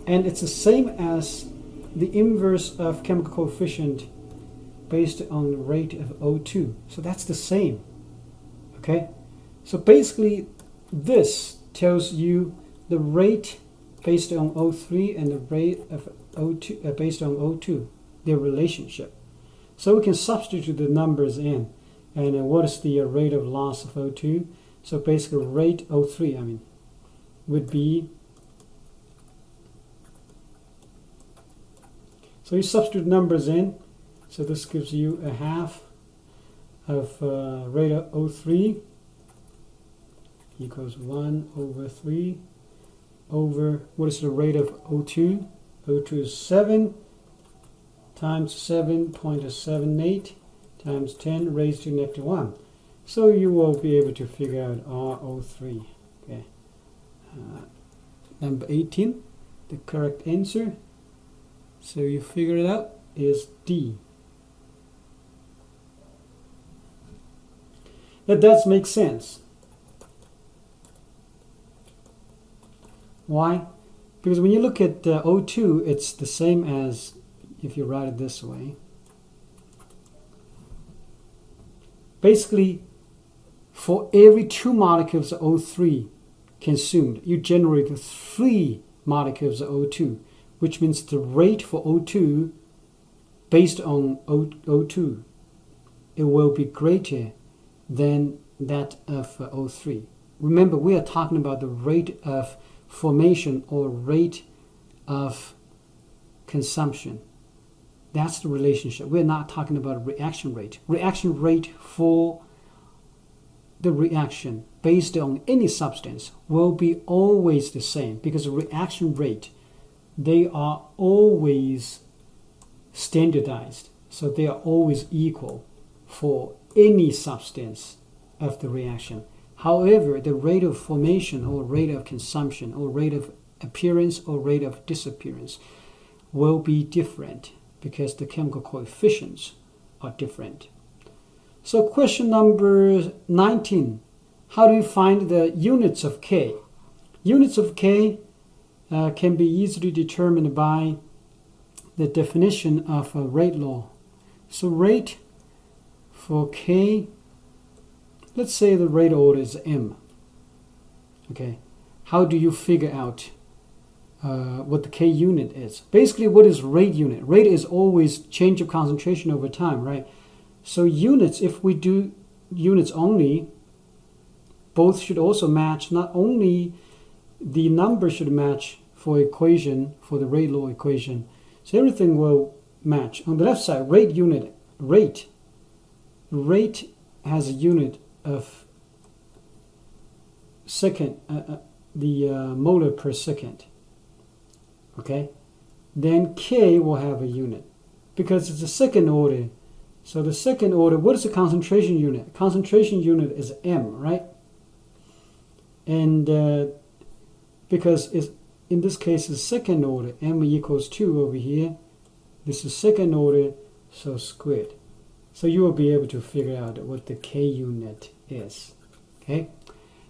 and it's the same as the inverse of chemical coefficient based on the rate of O2. So that's the same. Okay? So basically this tells you the rate based on O3 and the rate of O2 based on O2, their relationship. So we can substitute the numbers in. And what is the rate of loss of O2? So basically rate O3, would be, so you substitute numbers in. So this gives you a half of rate of O3 equals 1 over 3 over, what is the rate of O2? O2 is 7 times 7.78 times 10 raised to -1. So you will be able to figure out RO3. Okay. Number 18, the correct answer, so you figure it out, is D. That does make sense. Why? Because when you look at O2, it's the same as if you write it this way. Basically, for every 2 molecules of O3 consumed, you generate 3 molecules of O2, which means the rate for O2 based on O2, it will be greater than that of O3. Remember, we are talking about the rate of formation or rate of consumption. That's the relationship. We're not talking about reaction rate. Reaction rate for the reaction based on any substance will be always the same, because the reaction rate, they are always standardized. So they are always equal for any substance of the reaction. However, the rate of formation or rate of consumption or rate of appearance or rate of disappearance will be different because the chemical coefficients are different. So question number 19. How do you find the units of K? Units of K can be easily determined by the definition of a rate law. So rate for K, let's say the rate order is M. Okay, how do you figure out what the K unit is? Basically, what is rate unit? Rate is always change of concentration over time, right? So units, if we do units only, both should also match. Not only the number should match for equation, for the rate law equation, so everything will match. On the left side, rate unit, rate has a unit of second, the molar per second. Okay, then K will have a unit because it's a second order. So the second order, what is the concentration unit? Concentration unit is M, right? And because it's, in this case it's second order, M equals 2 over here. This is second order, so squared. So you will be able to figure out what the K unit is. Okay,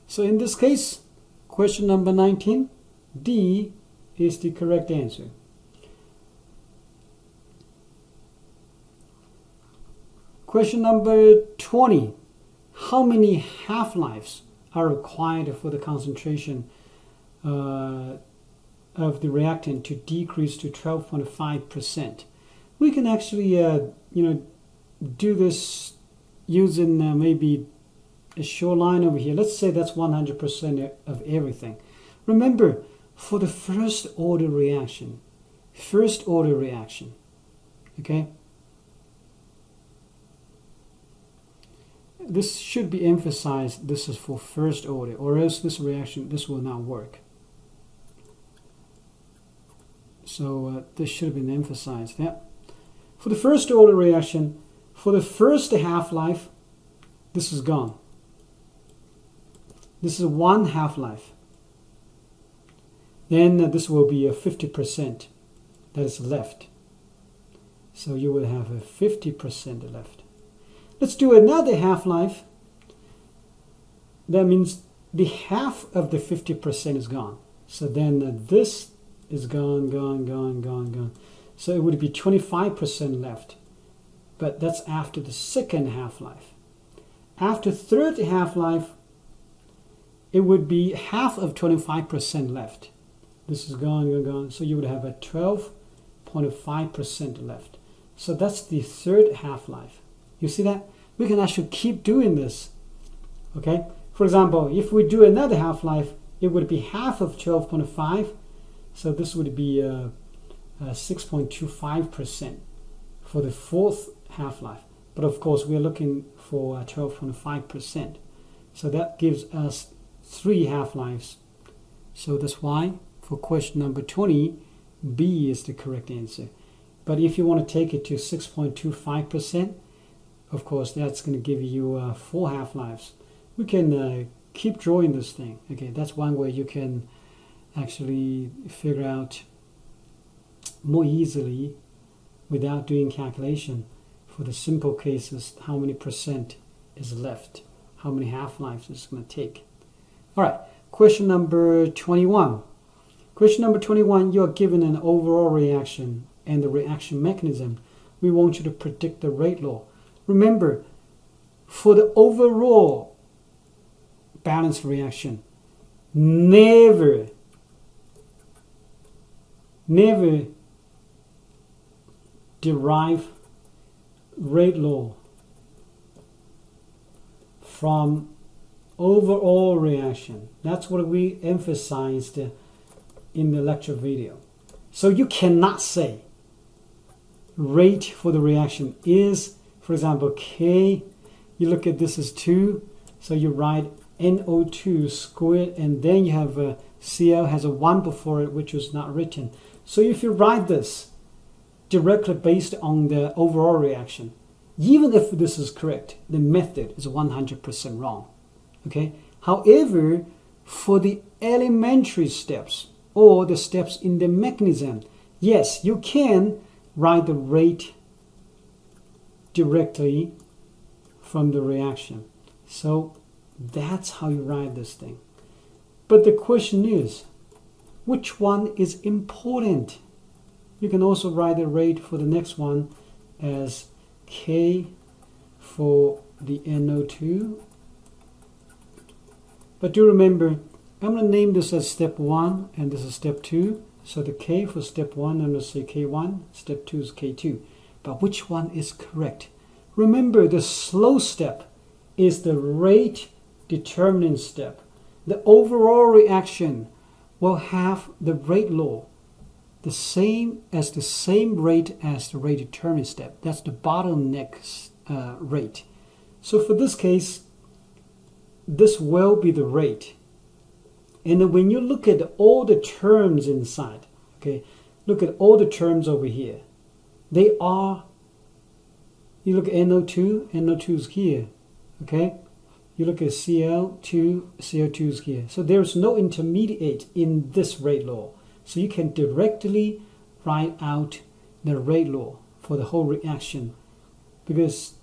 so in this case, question number 19, D is the correct answer. Question number 20. How many half-lives are required for the concentration of the reactant to decrease to 12.5%? We can actually, do this using maybe a short line over here. Let's say that's 100% of everything. Remember, for the first order reaction, okay? This should be emphasized. This is for first order, or else this reaction, this will not work. So this should have been emphasized. Yeah. For the first order reaction, for the first half-life, this is gone. This is one half-life. Then this will be a 50% that is left. So you will have a 50% left. Let's do another half-life. That means the half of the 50% is gone. So then this is gone. So it would be 25% left. But that's after the second half-life. After third half-life, it would be half of 25% left. This is gone. So you would have a 12.5% left. So that's the third half-life. You see that? We can actually keep doing this. Okay? For example, if we do another half-life, it would be half of 12.5. So this would be 6.25% for the fourth half-life. But of course, we're looking for 12.5%. So that gives us 3 half-lives. So that's why for question number 20, B is the correct answer. But if you want to take it to 6.25%, of course, that's going to give you 4 half-lives. We can keep drawing this thing. Okay, that's one way you can actually figure out more easily without doing calculation for the simple cases how many percent is left, how many half-lives it's going to take. All right, question number 21. Question number 21, you are given an overall reaction and the reaction mechanism. We want you to predict the rate law. Remember, for the overall balanced reaction, never derive rate law from overall reaction. That's what we emphasized in the lecture video. So you cannot say rate for the reaction is, for example, K, you look at this as 2, so you write NO2 squared, and then you have Cl has a 1 before it, which was not written. So if you write this directly based on the overall reaction, even if this is correct, the method is 100% wrong. Okay. However, for the elementary steps or the steps in the mechanism, yes, you can write the rate directly from the reaction. So that's how you write this thing. But the question is, which one is important? You can also write the rate for the next one as K for the NO2. But do remember, I'm going to name this as step 1 and this is step 2. So the K for step 1, I'm going to say K1, step 2 is K2. But which one is correct? Remember, the slow step is the rate determining step. The overall reaction will have the rate law the same rate as the rate determining step. That's the bottleneck rate. So for this case, this will be the rate. And then when you look at all the terms inside, okay, look at all the terms over here. They are, you look at NO2, NO2 is here, okay? You look at Cl2, CO2 is here. So there's no intermediate in this rate law. So you can directly write out the rate law for the whole reaction because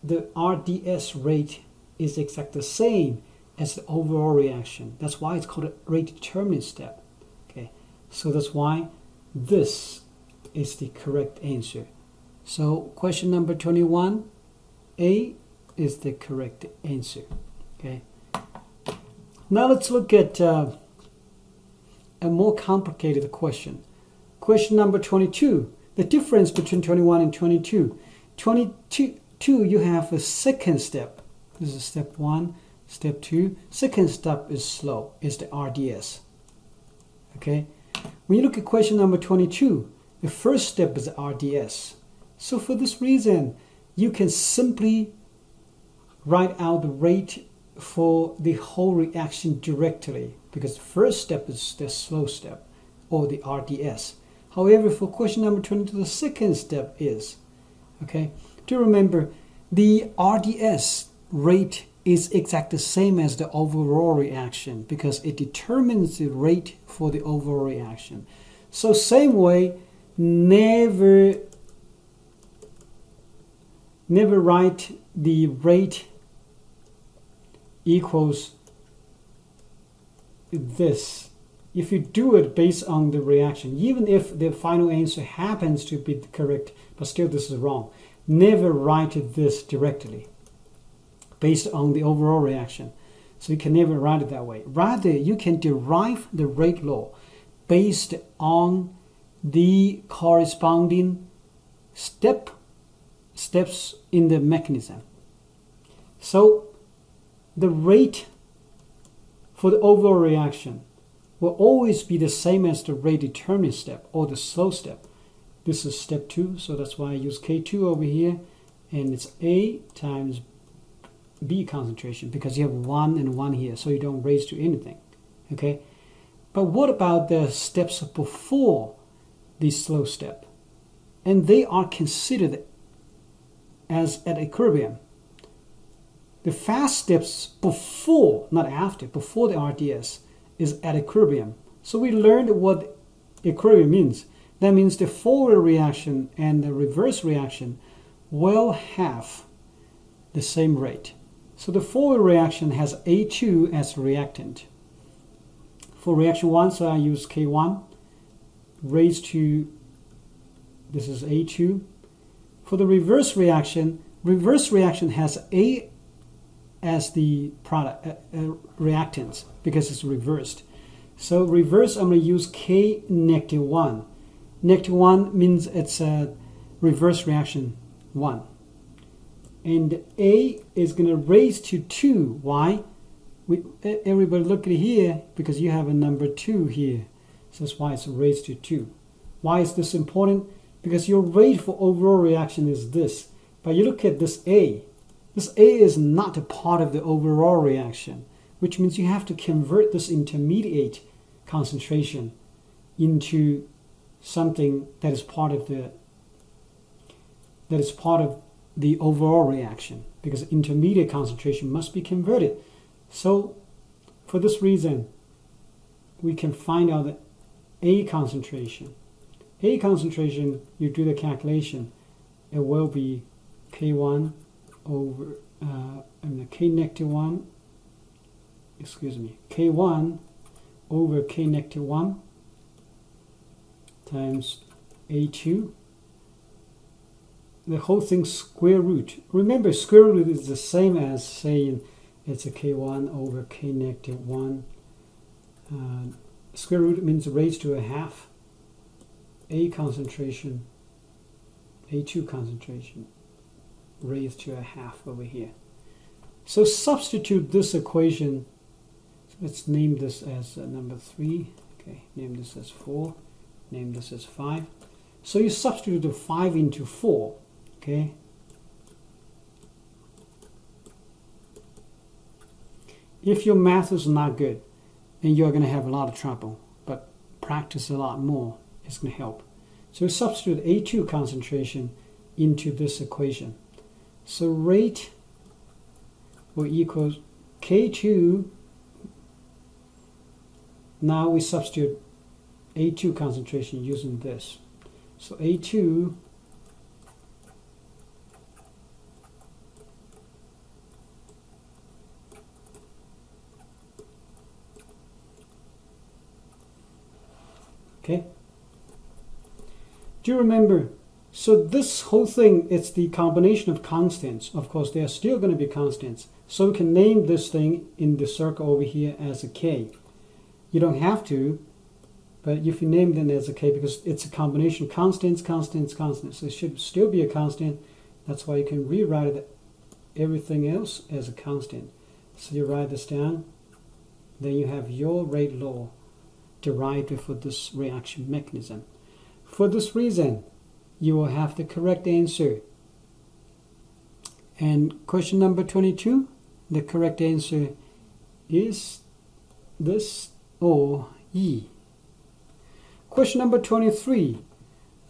the RDS rate is exactly the same as the overall reaction. That's why it's called a rate determining step. Okay, so that's why this is the correct answer. So question number 21, A is the correct answer. Okay. Now let's look at a more complicated question. Question number 22. The difference between 21 and 22. 22, you have a second step. This is step 1, step 2. Second step is slow, is the RDS. Okay? When you look at question number 22, the first step is the RDS. So for this reason, you can simply write out the rate for the whole reaction directly, because the first step is the slow step, or the RDS. However, for question number 22, the second step is, okay, to remember, the RDS rate is exactly the same as the overall reaction, because it determines the rate for the overall reaction. So same way, never write the rate equals this. If you do it based on the reaction, even if the final answer happens to be correct, but still this is wrong, never write this directly based on the overall reaction. So you can never write it that way. Rather, you can derive the rate law based on the corresponding steps in the mechanism. So the rate for the overall reaction will always be the same as the rate determining step, or the slow step. This is step 2, so that's why I use K2 over here, and it's A times B concentration, because you have 1 and 1 here, so you don't raise to anything. Okay? But what about the steps before the slow step? And they are considered as at equilibrium. The fast steps before, not after, before the RDS is at equilibrium. So we learned what equilibrium means. That means the forward reaction and the reverse reaction will have the same rate. So the forward reaction has A2 as reactant. For reaction 1, so I use K1 raised to, this is A2. For the reverse reaction has A as the product reactants, because it's reversed. So reverse, I'm going to use K negative 1. Negative 1 means it's a reverse reaction 1. And A is going to raise to 2. Why? Everybody look at here, because you have a number 2 here. So that's why it's raised to 2. Why is this important? Because your rate for overall reaction is this. But you look at this A. This A is not a part of the overall reaction, which means you have to convert this intermediate concentration into something that is part of the overall reaction, because intermediate concentration must be converted. So for this reason, we can find out that A concentration, you do the calculation, it will be K1 over K negative 1, K1 over K negative 1 times A2. The whole thing square root. Remember, square root is the same as saying it's a K1 over K negative 1. Square root means raised to a half. A concentration, A2 concentration, raised to a half over here. So substitute this equation. Let's name this as number 3. Okay, name this as 4. Name this as 5. So you substitute the 5 into 4. Okay. If your math is not good, then you're going to have a lot of trouble. But practice a lot more. It's going to help. So substitute A2 concentration into this equation. So rate will equal K2. Now we substitute A2 concentration using this. So A2 okay. Do you remember? So this whole thing, it's the combination of constants. Of course, they are still going to be constants. So we can name this thing in the circle over here as a K. You don't have to, but if you name them as a K, because it's a combination of constants. So it should still be a constant. That's why you can rewrite it everything else as a constant. So you write this down, then you have your rate law derived for this reaction mechanism. For this reason, you will have the correct answer. And question number 22, the correct answer is this, or E. Question number 23.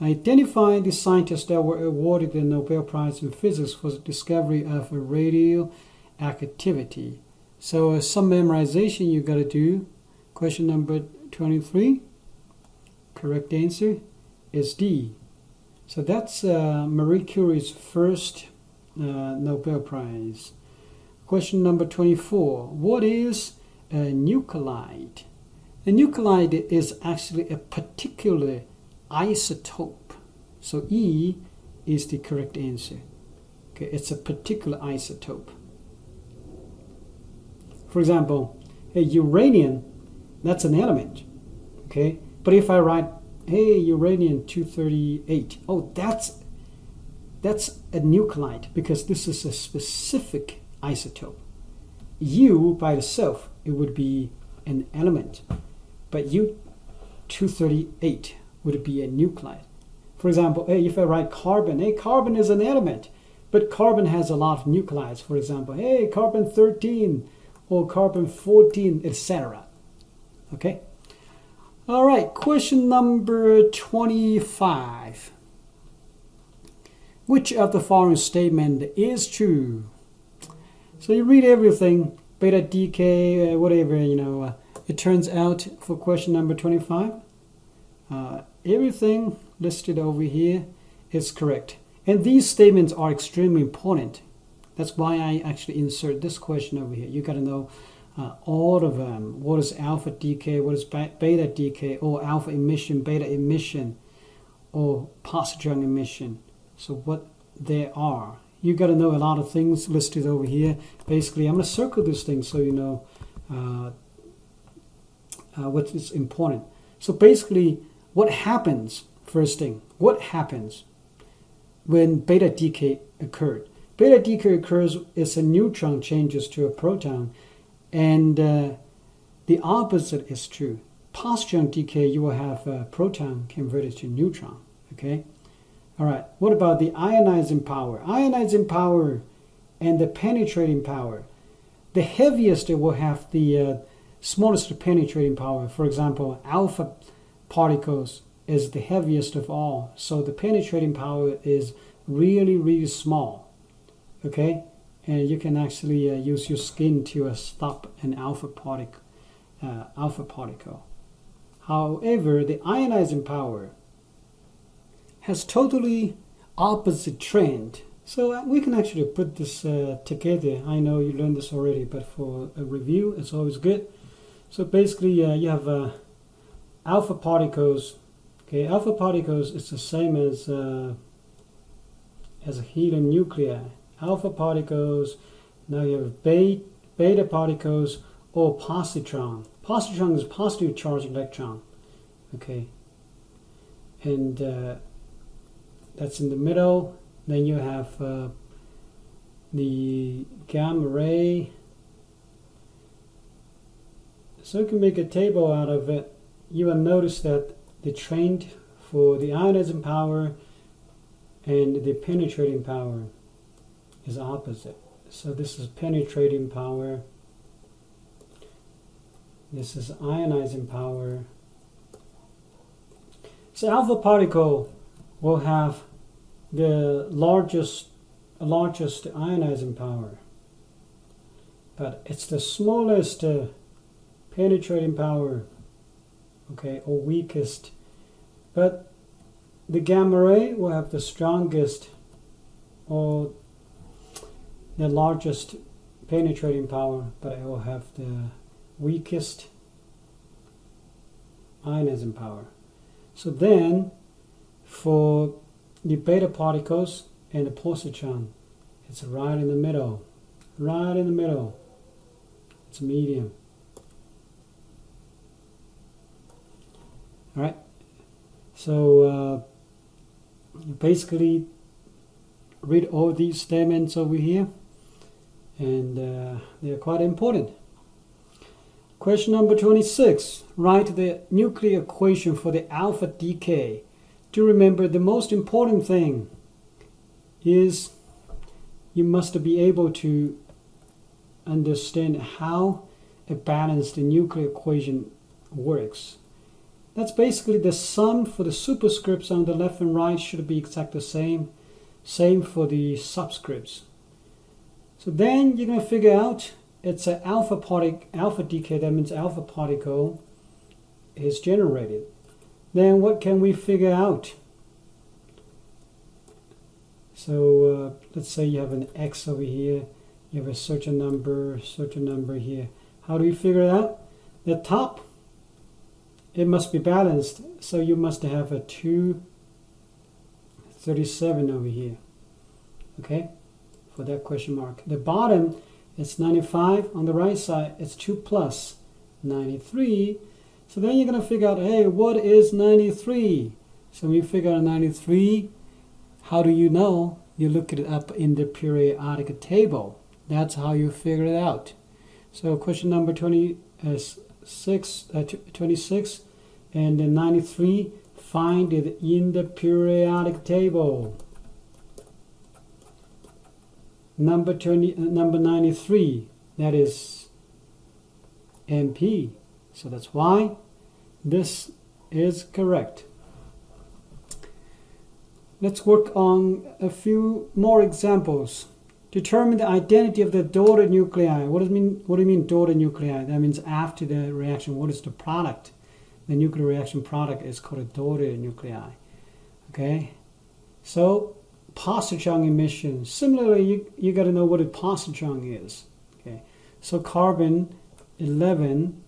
Identify the scientists that were awarded the Nobel Prize in Physics for the discovery of radioactivity. So some memorization you got to do. Question number 23. Correct answer is D. So that's Marie Curie's first Nobel Prize. Question number 24. What is a nuclide? A nuclide is actually a particular isotope. So E is the correct answer. Okay, it's a particular isotope. For example, uranium, that's an element. Okay, but if I write, hey, uranium-238, oh, that's a nuclide because this is a specific isotope. U by itself, it would be an element, but U-238 would be a nuclide. For example, hey, if I write carbon, hey, carbon is an element, but carbon has a lot of nuclides. For example, hey, carbon-13 or carbon-14, etc. Okay? All right, question number 25. Which of the following statement is true? So you read everything, beta decay, whatever, it turns out for question number 25, everything listed over here is correct. And these statements are extremely important. That's why I actually insert this question over here. You got to know all of them. What is alpha decay? What is beta decay? Or alpha emission, beta emission, or positron emission. So what they are. You got to know a lot of things listed over here. Basically, I'm going to circle this thing so you know what is important. So basically, what happens, first thing, what happens when beta decay occurred? Beta decay occurs as a neutron changes to a proton, and the opposite is true. Positron decay, you will have a proton converted to neutron. Okay? All right, what about the ionizing power? Ionizing power and the penetrating power. The heaviest will have the smallest penetrating power. For example, alpha particles is the heaviest of all. So the penetrating power is really, really small. Okay? And you can actually use your skin to stop an alpha particle. However, the ionizing power has totally opposite trend. So we can actually put this together. I know you learned this already, but for a review, it's always good. So basically, you have alpha particles. Okay, alpha particles is the same as a helium nuclei. Alpha particles. Now you have beta particles or positron. Positron is positive charged electron. Okay, and that's in the middle. Then you have the gamma ray. So you can make a table out of it. You will notice that the trend for the ionizing power and the penetrating power is opposite. So this is penetrating power. This is ionizing power. So alpha particle will have the largest ionizing power, but it's the smallest penetrating power, okay, or weakest. But the gamma ray will have the strongest or the largest penetrating power, but it will have the weakest ionizing power. So then for the beta particles and the positron, it's right in the middle. Right in the middle. It's medium. All right. So basically read all these statements over here. and they are quite important. Question number 26. Write the nuclear equation for the alpha decay. Do remember, the most important thing is you must be able to understand how a balanced nuclear equation works. That's basically the sum for the superscripts on the left and right should be exactly the same. Same for the subscripts. So then you're going to figure out it's an alpha decay. That means alpha particle is generated. Then what can we figure out? So let's say you have an X over here. You have a certain number here. How do you figure it out? The top, it must be balanced. So you must have a 237 over here. Okay, for that question mark. The bottom, it's 95. On the right side, it's 2 plus 93. So then you're going to figure out, hey, what is 93? So when you figure out 93, how do you know? You look it up in the periodic table. That's how you figure it out. So question number 26 and then 93, find it in the periodic table. Number 93, that is MP. So that's why this is correct. Let's work on a few more examples. Determine the identity of the daughter nuclei. What do you mean daughter nuclei? That means after the reaction, what is the product? The nuclear reaction product is called a daughter nuclei. Okay, so positron emission. Similarly, you got to know what a positron is. Okay, so carbon 11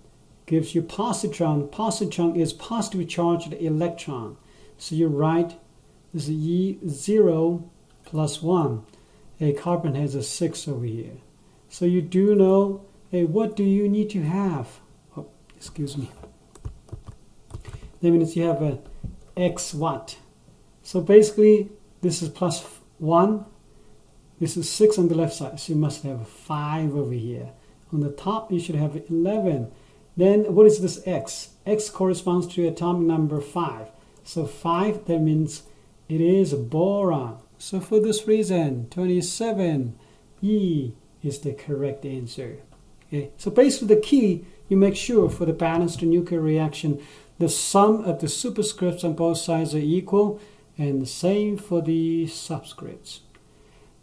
gives you positron. Positron is positively charged electron. So you write this is E0 plus 1. A carbon has a 6 over here. So you do know, hey, what do you need to have? Oh, excuse me. That means you have a X watt. So basically, this is plus 1. This is 6 on the left side. So you must have a 5 over here. On the top, you should have 11. Then what is this X? X corresponds to atomic number 5. So 5, that means it is a boron. So for this reason, 27E is the correct answer. Okay. So basically the key, you make sure for the balanced nuclear reaction, the sum of the superscripts on both sides are equal, and the same for the subscripts.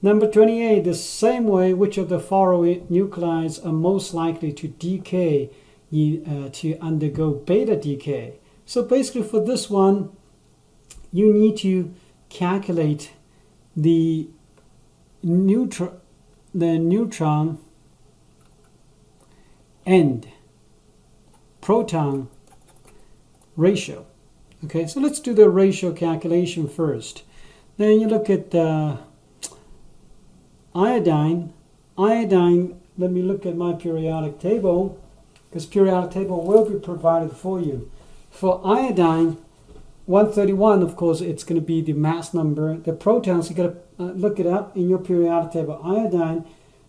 Number 28, the same way, which of the following nuclides are most likely to decay, to undergo beta decay? So basically for this one, you need to calculate the neutron and proton ratio. Okay, so let's do the ratio calculation first. Then you look at iodine. Iodine, let me look at my periodic table, because periodic table will be provided for you. For iodine, 131, of course, it's going to be the mass number. The protons, you got to look it up in your periodic table. Iodine,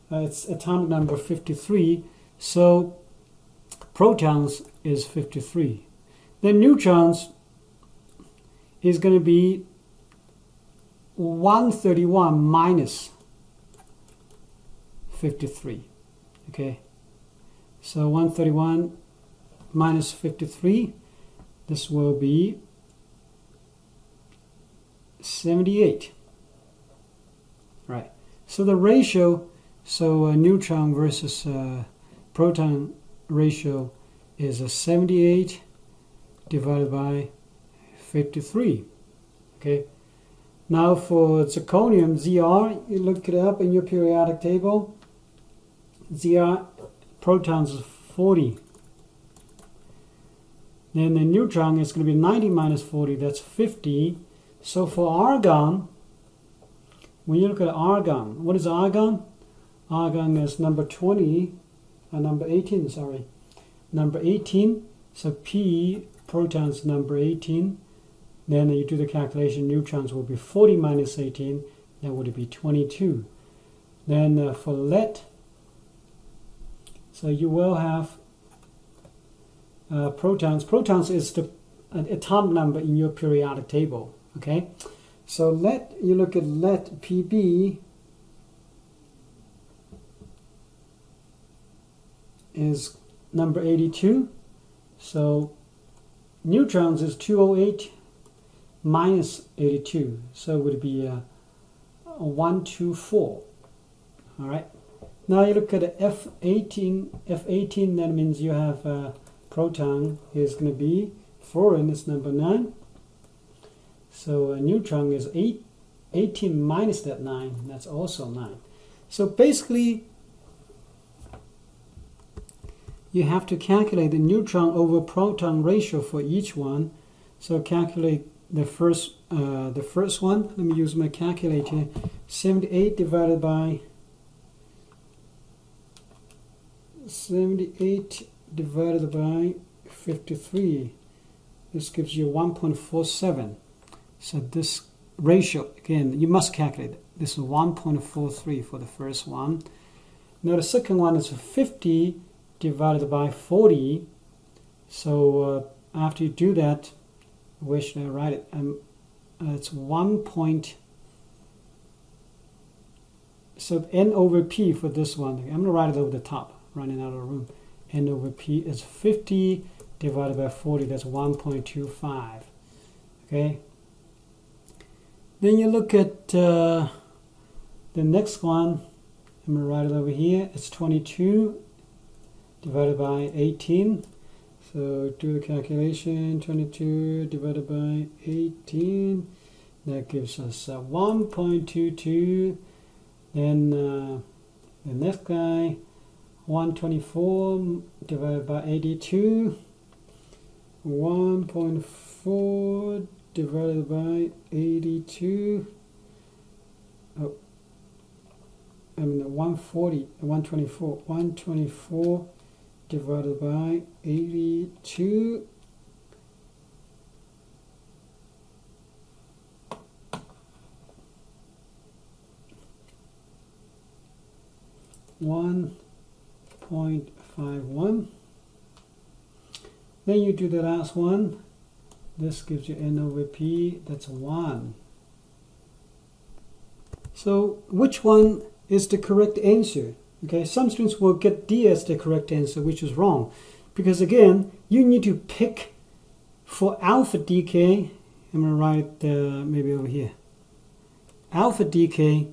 it's atomic number 53. So protons is 53. Then neutrons is going to be 131 minus 53. Okay, so 131 minus 53, this will be 78. Right. So the ratio, so neutron versus proton ratio is a 78 divided by 53. Okay. Now for zirconium, Zr, you look it up in your periodic table. Zr protons is 40. Then the neutron is going to be 90 minus 40, that's 50. So for argon, when you look at argon, what is argon? Argon is number 18, sorry. Number 18, so P, protons number 18. Then you do the calculation, neutrons will be 40 minus 18, that would be 22. Then for lead, So you will have protons. Protons is the atomic number in your periodic table. Okay, so let PB is number 82. So neutrons is 208 minus 82. So it would be 124. All right. Now you look at F18. F18, that means you have proton is going to be fluorine is number 9. So a neutron is 18 minus that 9. That's also 9. So basically, you have to calculate the neutron over proton ratio for each one. So calculate the first one. Let me use my calculator. 78 divided by 53. This gives you 1.47. So this ratio, again, you must calculate it. This is 1.43 for the first one. Now the second one is 50 divided by 40. So after you do that, where should I write it? It's 1. So N over P for this one. I'm going to write it over the top, running out of the room. N over P is 50 divided by 40. That's 1.25. Okay. Then you look at the next one. I'm going to write it over here. It's 22 divided by 18. So do the calculation. 22 divided by 18. That gives us 1.22. Then the next guy, 124 divided by 82. 1.4 divided by 82. Oh, I mean 140, 124. 124 divided by 82. .51. Then you do the last one. This gives you N over P. That's 1. So which one is the correct answer? Okay, some students will get D as the correct answer, which is wrong. Because again, you need to pick for alpha decay. I'm going to write it maybe over here. Alpha decay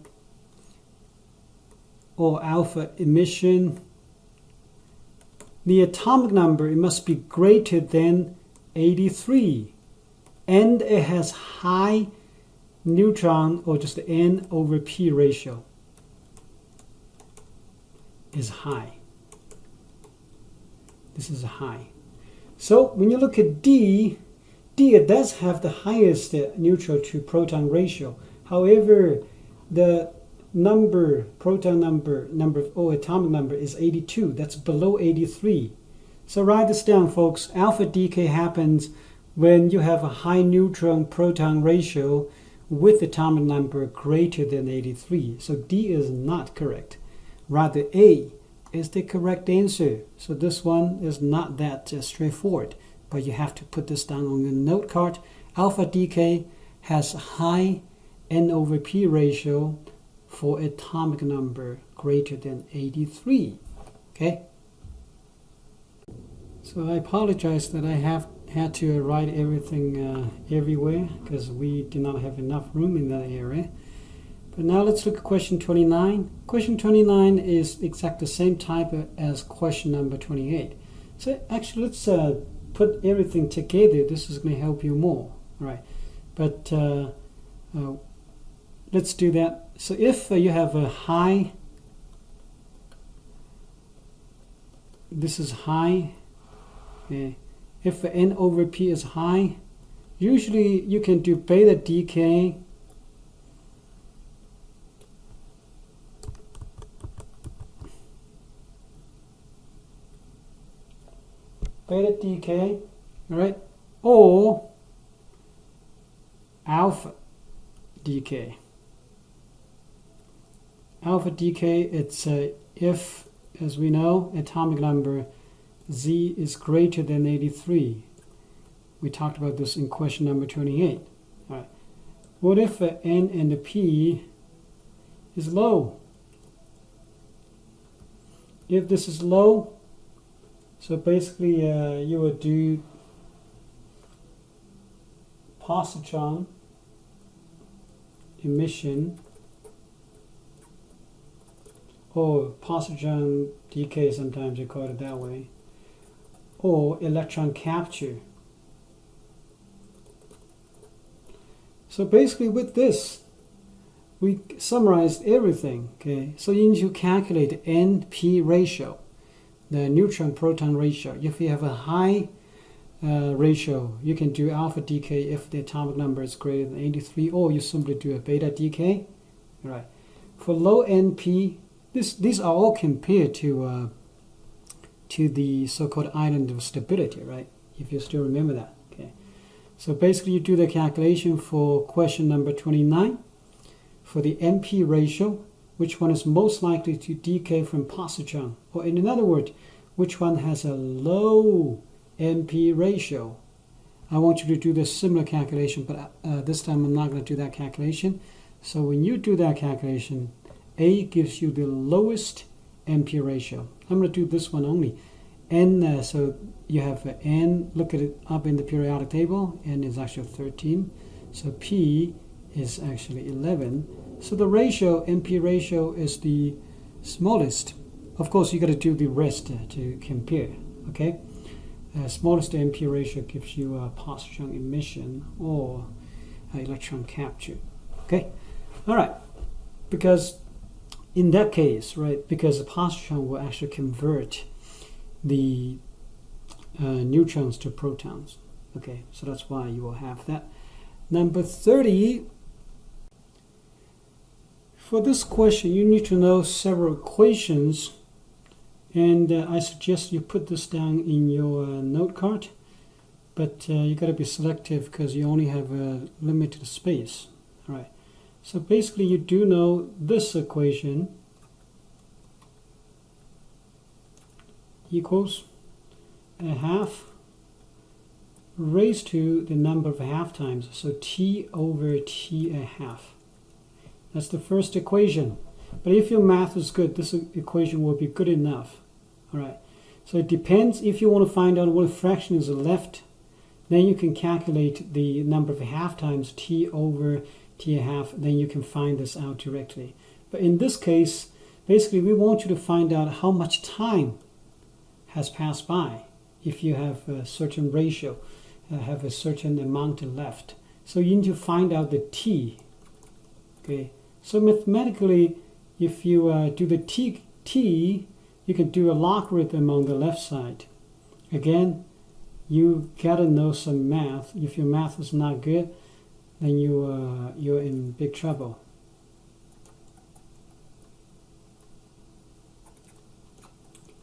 or alpha emission. The atomic number, it must be greater than 83. And it has high neutron, or just the N over P ratio is high. This is high. So when you look at D, it does have the highest neutron to proton ratio. However, the proton number or atomic number is 82. That's below 83. So write this down, folks. Alpha decay happens when you have a high neutron proton ratio with atomic number greater than 83. So D is not correct. Rather, A is the correct answer. So this one is not that straightforward, but you have to put this down on your note card. Alpha decay has high N over P ratio for atomic number greater than 83. Okay? So I apologize that I have had to write everything everywhere because we do not have enough room in that area. But now let's look at question 29. Question 29 is exactly the same type as question number 28. So actually let's put everything together. This is going to help you more, right? But let's do that. So if you have a high, this is high. Okay. If N over P is high, usually you can do beta decay. Beta decay, all right, or alpha decay. Alpha decay, it's if as we know, atomic number Z is greater than 83. We talked about this in question number 28. All right. What if N and the P is low? If this is low, so basically you would do positron emission, or positron decay, sometimes you call it that way, or electron capture. So basically with this, we summarized everything. Okay, so you need to calculate the NP ratio, the neutron-proton ratio. If you have a high ratio, you can do alpha decay if the atomic number is greater than 83, or you simply do a beta decay. All right. For low NP, these are all compared to the so-called island of stability, right? If you still remember that. Okay. So basically, you do the calculation for question number 29 for the NP ratio, which one is most likely to decay from positron, or in other words, which one has a low NP ratio. I want you to do this similar calculation, but this time I'm not going to do that calculation. So when you do that calculation, A gives you the lowest NP ratio. I'm going to do this one only. N, so you have N, look at it up in the periodic table, N is actually 13. So P is actually 11. So the ratio, NP ratio, is the smallest. Of course, you got to do the rest to compare, okay? Smallest NP ratio gives you a positron emission or electron capture. Okay, all right. Because in that case, right, because the positron will actually convert the neutrons to protons. Okay, so that's why you will have that. Number 30. For this question, you need to know several equations. And I suggest you put this down in your note card, but you got to be selective because you only have a limited space. All right. So basically, you do know this equation equals a half raised to the number of half times, so T over T a half. That's the first equation. But if your math is good, this equation will be good enough. All right. So it depends. If you want to find out what fraction is left, then you can calculate the number of half times T over T a half. Then you can find this out directly. But in this case, basically, we want you to find out how much time has passed by if you have a certain ratio, have a certain amount left. So you need to find out the T. Okay. So mathematically, if you do the T, you can do a logarithm on the left side. Again, you gotta know some math. If your math is not good, then you're in big trouble.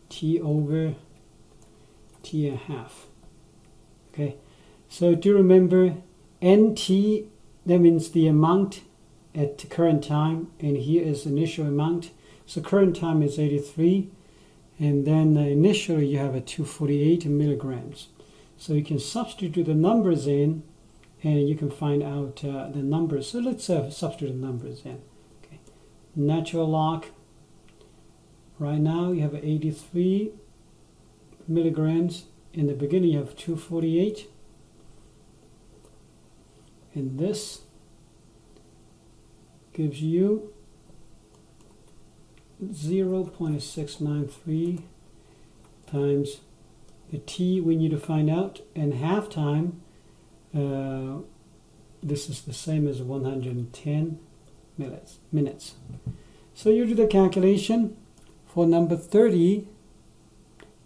T over T a half. Okay, so do remember NT, that means the amount at the current time, and here is initial amount. So current time is 83, and then initially you have a 248 milligrams. So you can substitute the numbers in, and you can find out the numbers. So let's substitute the numbers in. Okay, natural log. Right now you have 83 milligrams. In the beginning you have 248, and this gives you 0.693 times the T we need to find out, and half time, this is the same as 110 minutes. So you do the calculation. For number 30,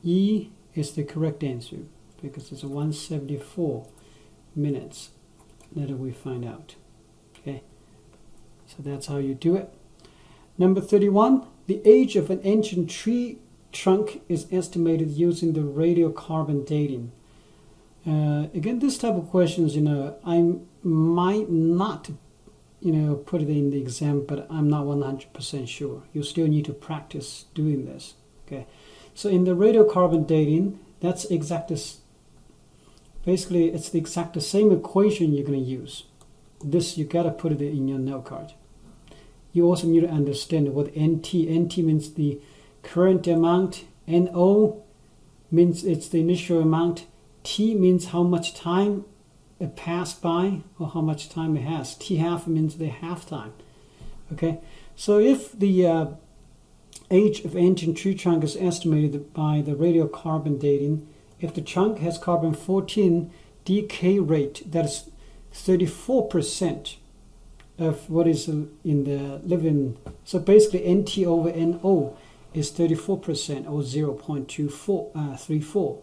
E is the correct answer because it's 174 minutes that we find out. Okay, so that's how you do it. Number 31, the age of an ancient tree trunk is estimated using the radiocarbon dating. Again, this type of questions, I might not, put it in the exam, but I'm not 100% sure. You still need to practice doing this. Okay, so in the radiocarbon dating, that's basically it's the exact same equation you're going to use. This you got to put it in your note card. You also need to understand what NT means the current amount, NO means it's the initial amount, T means how much time it passed by or how much time it has. T half means the half time. Okay, so if the age of ancient tree trunk is estimated by the radiocarbon dating, if the trunk has carbon-14 decay rate, that is 34% of what is in the living. So basically NT over NO is 34% or 0.34.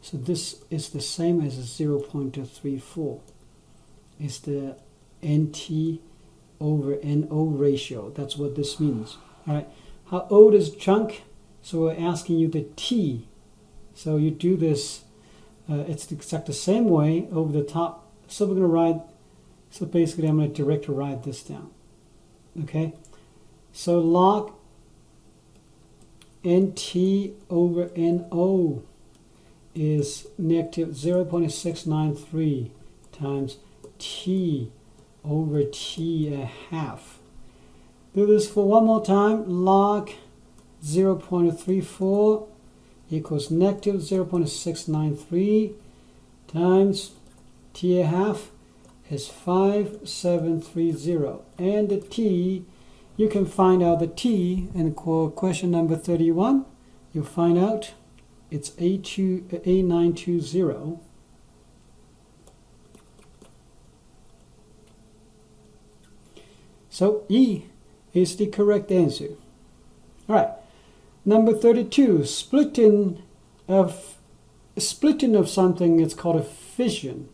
So this is the same as a 0.34. It's the NT over NO ratio. That's what this means. All right. How old is trunk? So we're asking you the T. So you do this. It's the exact same way over the top. So we're going to write. So basically, I'm going to directly write this down. Okay. So log NT over NO is negative 0.693 times T over T a half. Do this for one more time. Log 0.34 equals negative 0.693 times T a half is 5730. And the T, you can find out the T in question number 31. You'll find out it's A920. So E is the correct answer. All right. Number 32, splitting of something, it's called a fission.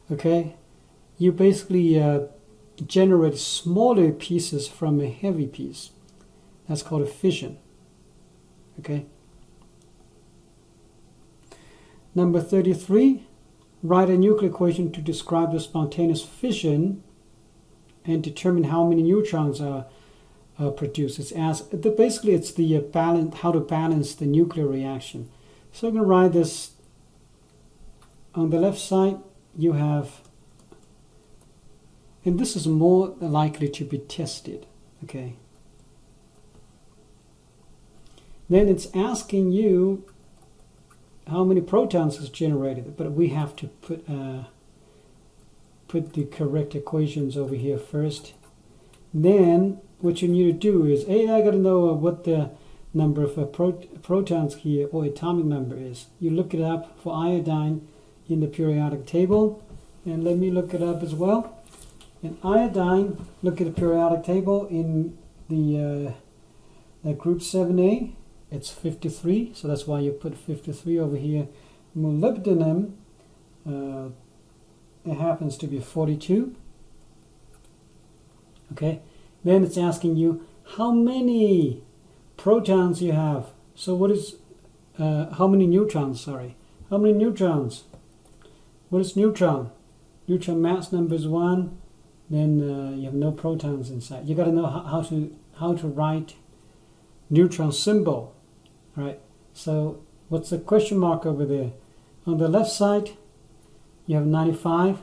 Okay? You basically generate smaller pieces from a heavy piece. That's called a fission. Okay? Number 33, write a nuclear equation to describe the spontaneous fission and determine how many neutrons are produced. It's basically it's the how to balance the nuclear reaction. So I'm going to write this. On the left side, you have, and this is more likely to be tested. Okay. Then it's asking you how many protons is generated, but we have to put the correct equations over here first. Then what you need to do is, I got to know what the number of protons here, or atomic number, is. You look it up for iodine in the periodic table, and let me look it up as well. And iodine, look at the periodic table in the group 7A. It's 53, so that's why you put 53 over here. Molybdenum, it happens to be 42. Okay, then it's asking you how many protons you have. So what is, how many neutrons, sorry. How many neutrons? What is neutron? Neutron mass number is 1, then you have no protons inside. You got to know how to write neutron symbol. All right, so what's the question mark over there? On the left side, you have 95.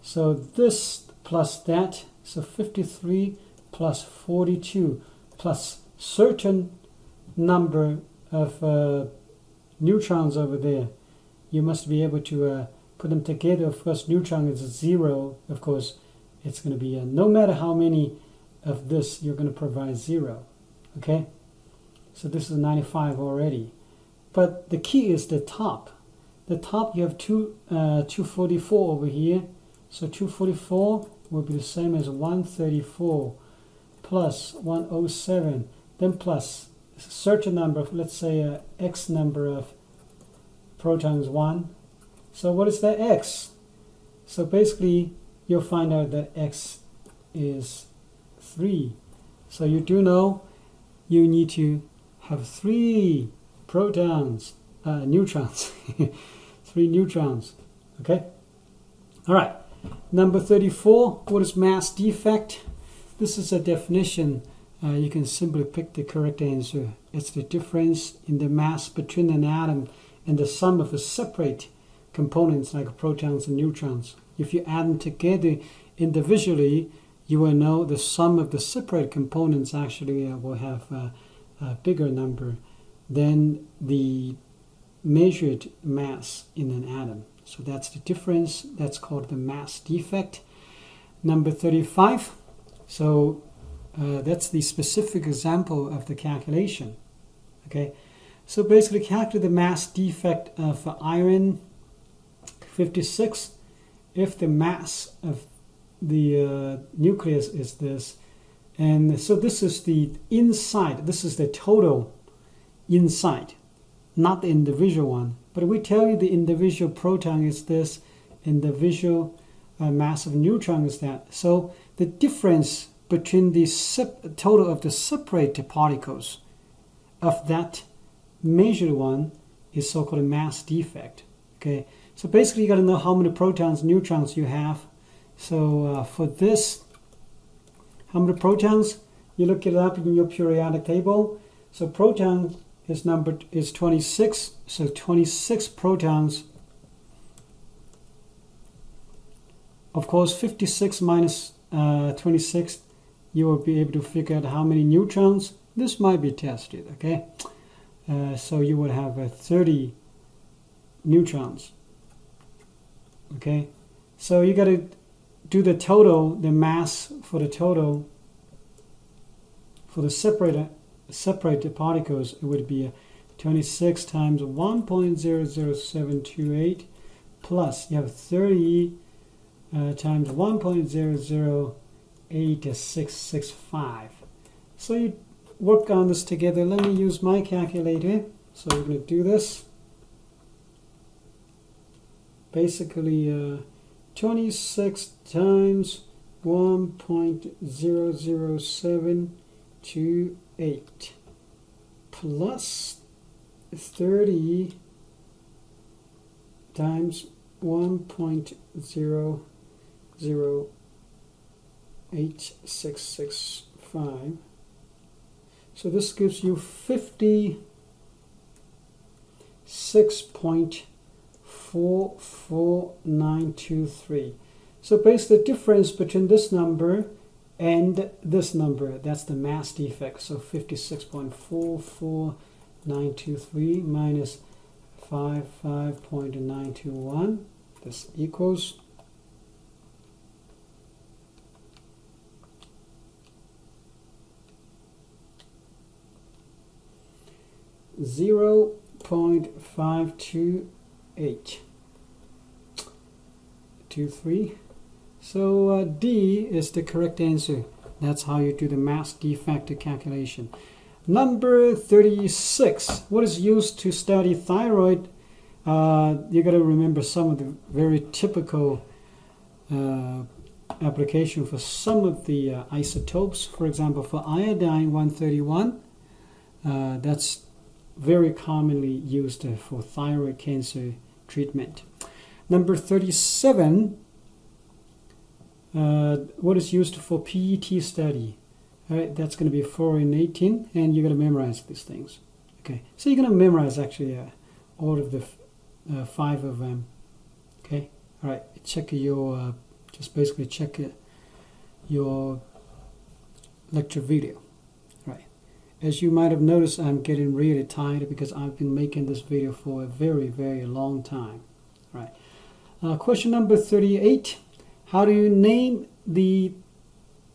So this plus that, so 53 plus 42 plus certain number of neutrons over there. You must be able to put them together. Of course, neutron is 0. Of course, it's going to be no matter how many of this, you're going to provide 0. Okay? So this is 95 already. But the key is the top. The top, you have 244 over here. So 244 will be the same as 134 plus 107. Then plus a certain number of, let's say, X number of protons 1. So what is that X? So basically, you'll find out that X is 3. So you do know you need to have 3 protons, neutrons, 3 neutrons. Okay? All right. Number 34, what is mass defect? This is a definition. You can simply pick the correct answer. It's the difference in the mass between an atom and the sum of the separate components like protons and neutrons. If you add them together individually, you will know the sum of the separate components actually will have a bigger number than the measured mass in an atom. So that's the difference. That's called the mass defect. Number 35. So that's the specific example of the calculation. Okay. So basically calculate the mass defect of iron 56 if the mass of the nucleus is this. And so this is the inside. This is the total inside, not the individual one. But we tell you the individual proton is this, individual mass of neutron is that. So the difference between the total of the separate particles of that measured one is so-called a mass defect. Okay, so basically you got to know how many protons, neutrons you have. So for this, how many protons? You look it up in your periodic table. So proton is 26. So 26 protons. Of course, 56 minus 26, you will be able to figure out how many neutrons. This might be tested, okay? So you would have 30 neutrons, okay? So you got to do the total, the mass for the total, for the separate particles, it would be 26 times 1.00728 plus you have 30 times 1.008665. So you work on this together. Let me use my calculator. So we're going to do this. Basically 26 times 1.00728 plus 30 times 1.008665. So this gives you 56.44923. So basically the difference between this number and this number, that's the mass defect. So 56.44923 minus 55.921. This equals 0.52823. So D is the correct answer. That's how you do the mass defect calculation. Number 36. What is used to study thyroid? You got to remember some of the very typical application for some of the isotopes. For example, for iodine 131, that's very commonly used for thyroid cancer treatment. Number 37, what is used for PET study? All right, that's going to be 418, and you're going to memorize these things. Okay, so you're going to memorize actually all of the 5 of them. Okay, all right, check your, just basically check your lecture video. As you might have noticed, I'm getting really tired because I've been making this video for a very, very long time. Right. Question number 38. How do you name the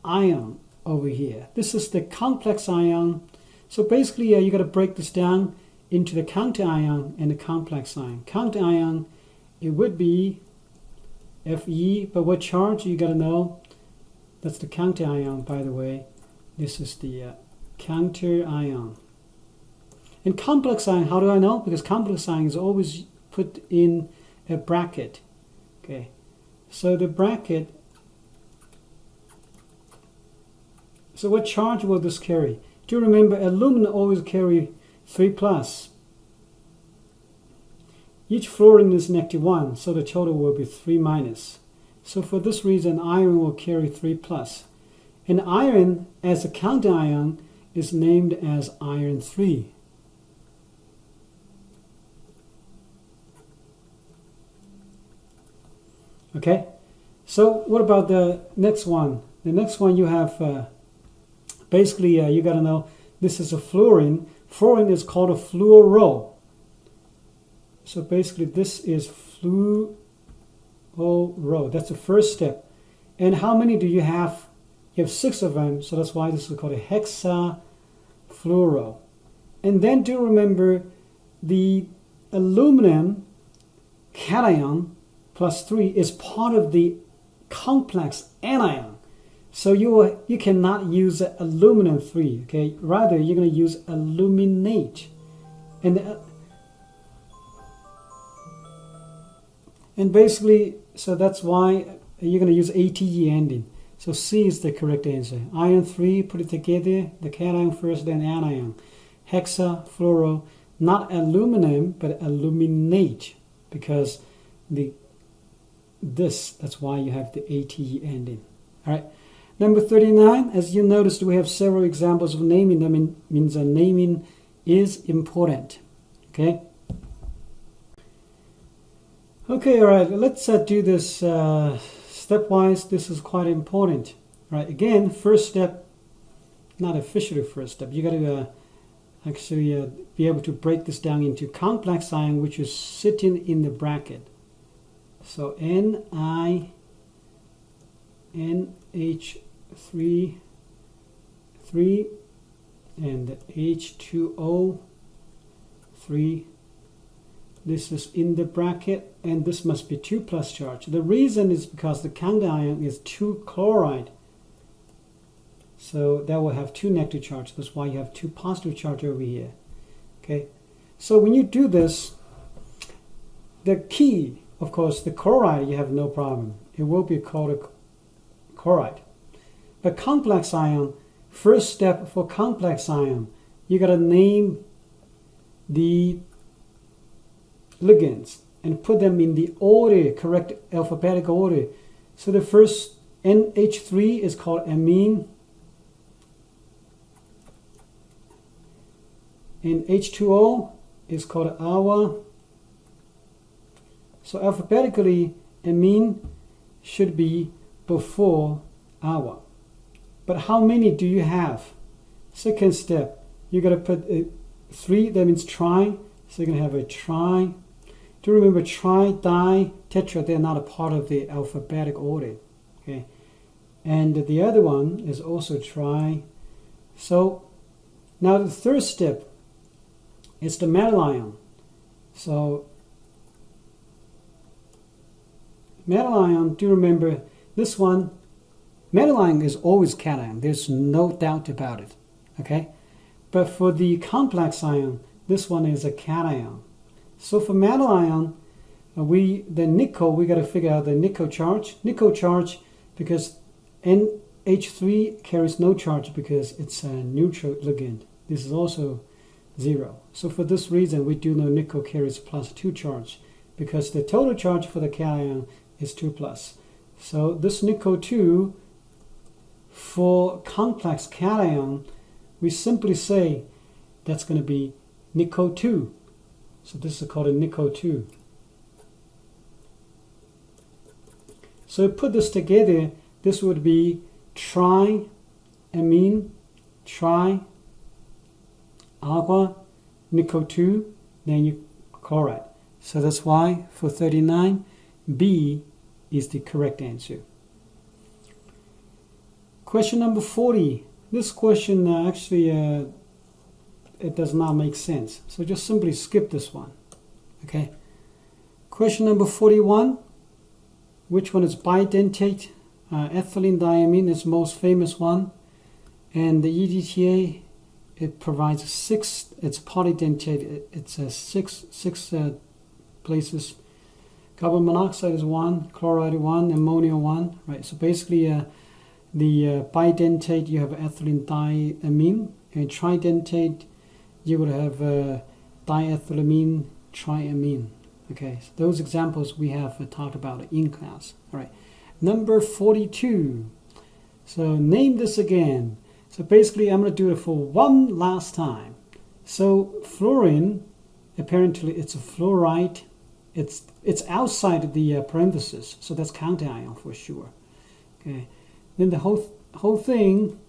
ion over here? This is the complex ion. So basically, you got to break this down into the counter ion and the complex ion. Counter ion, it would be Fe, but what charge you got to know? That's the counter ion, by the way. This is the counter ion. And complex ion, how do I know? Because complex ion is always put in a bracket. Okay, so the bracket, so what charge will this carry? Do you remember aluminum always carry 3+. Each fluorine is -1, so the total will be 3-. So for this reason, iron will carry 3+. And iron, as a counter ion, is named as iron 3. Okay, so what about the next one? The next one you have, basically you got to know this is a fluorine. Fluorine is called a fluoro. So basically this is fluoro. That's the first step. And how many do you have? You have 6 of them, so that's why this is called a hexafluoro. And then do remember the aluminum cation plus 3 is part of the complex anion. So you cannot use aluminum 3, okay? Rather, you're going to use aluminate. And basically, so that's why you're going to use ATE ending. So C is the correct answer. Ion 3, put it together, the cation first, then anion. Hexafluoro, not aluminum, but aluminate, because that's why you have the ATE ending. All right. Number 39, as you noticed, we have several examples of naming them. Means that naming is important. Okay. Okay, all right. Let's do this stepwise. This is quite important. All right. Again, first step, not officially first step. You got to actually be able to break this down into complex ion, which is sitting in the bracket. So NH3 and H2O 3. This is in the bracket, and this must be 2 plus charge. The reason is because the counter ion is 2 chloride. So that will have 2 negative charge. That's why you have 2 positive charge over here. Okay. So when you do this, the key, of course, the chloride, you have no problem. It will be called a chloride. But complex ion, first step for complex ion, you got to name the ligands and put them in the order, correct alphabetic order. So the first NH3 is called amine, and H2O is called awa. So alphabetically, amine should be before awa. But how many do you have? Second step, you got to put 3, that means tri. So you're going to have a tri. Do remember tri, di, tetra, they're not a part of the alphabetic order. Okay. And the other one is also tri. So now the third step is the metal ion. So metal ion, do remember this one, metal ion is always cation. There's no doubt about it. Okay. But for the complex ion, this one is a cation. So for metal ion, the nickel, we got to figure out the nickel charge. Nickel charge, because NH3 carries no charge because it's a neutral ligand. This is also 0. So for this reason, we do know nickel carries plus 2 charge, because the total charge for the cation is 2 plus. So this nickel 2, for complex cation, we simply say that's going to be nickel 2. So this is called a nickel 2. So put this together, this would be triamine, agua, nickel 2, then you chloride. So that's why for 39, B is the correct answer. Question number 40. This question actually it does not make sense. So just simply skip this one. Okay. Question number 41. Which one is bidentate? Ethylene diamine is the most famous one. And the EDTA, it provides 6, it's polydentate, it's 6 places. Carbon monoxide is 1, chloride 1, ammonia 1. Right. So basically the bidentate, you have ethylene diamine, and tridentate, you would have diethylamine, triamine. Okay, so those examples we have talked about in class. All right, number 42. So name this again. So basically, I'm going to do it for one last time. So fluorine, apparently it's a fluoride. It's outside the parenthesis, so that's counter-ion for sure. Okay, then the whole thing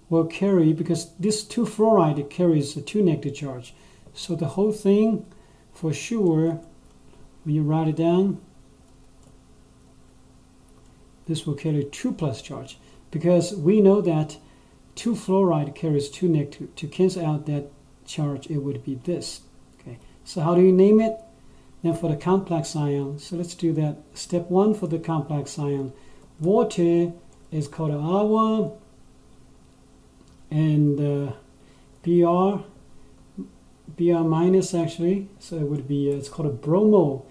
will carry, because this 2 fluoride carries a 2 negative charge, so the whole thing for sure, when you write it down, this will carry 2 plus charge, because we know that 2 fluoride carries 2 negative. To cancel out that charge, it would be this. Okay, so how do you name it? Then for the complex ion, so let's do that. Step 1 for the complex ion, water is called Awa, and Br minus actually, so it would be, it's called a bromo.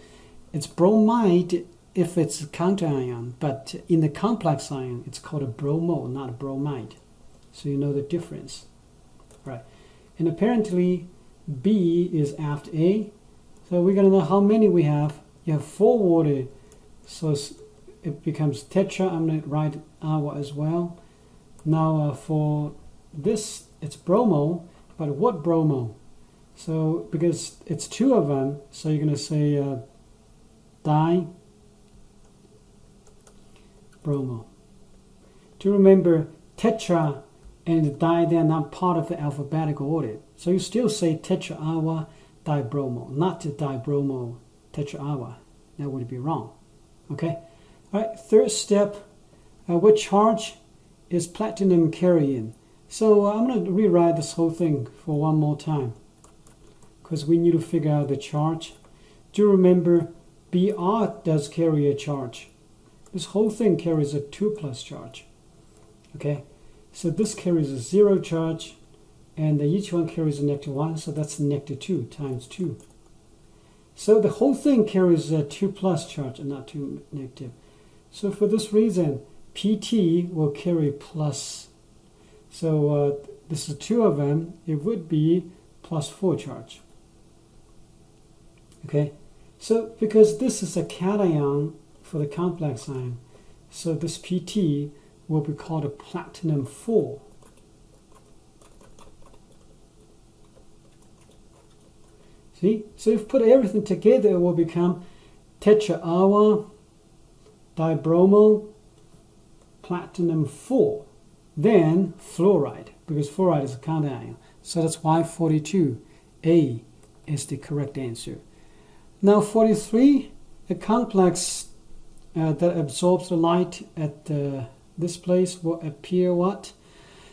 It's bromide if it's a counter ion, but in the complex ion, it's called a bromo, not a bromide. So you know the difference, right? And apparently B is after A, so we're gonna know how many we have. You have 4 water, so it becomes tetra. I'm gonna write Awa as well. Now for this, it's bromo, but what bromo? So because it's 2 of them, so you're gonna say di bromo. To remember, tetra and di, they're not part of the alphabetical order. So you still say tetra awa dibromo, not dibromo tetra awa. That would be wrong. Okay. All right. Third step. What charge is platinum carrying? So I'm going to rewrite this whole thing for one more time, because we need to figure out the charge. Do remember, Br does carry a charge. This whole thing carries a 2 plus charge. Okay, so this carries a 0 charge, and each one carries a -1, so that's -2 times 2. So the whole thing carries a 2 plus charge and not 2 negative. So for this reason, PT will carry plus. So this is 2 of them. It would be +4 charge. Okay, so because this is a cation for the complex ion, so this PT will be called a platinum 4. See? So if you put everything together, it will become tetra-awa dibromo platinum 4. Then fluoride, because fluoride is a counter ion. So that's why 42A is the correct answer. Now 43, a complex that absorbs the light at this place will appear what?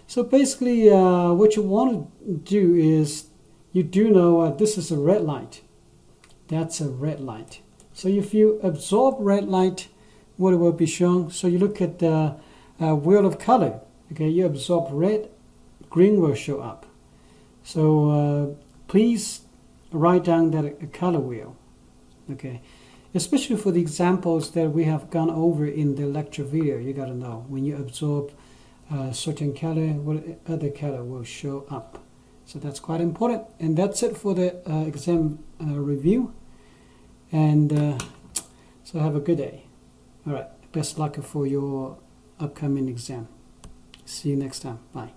So basically what you want to do is, you do know this is a red light. That's a red light. So if you absorb red light, what will be shown? So you look at the wheel of color. Okay, you absorb red, green will show up. So please write down that color wheel. Okay, especially for the examples that we have gone over in the lecture video, you got to know when you absorb certain color, what other color will show up. So that's quite important. And that's it for the exam review. And so have a good day. All right, best luck for your upcoming exam. See you next time. Bye.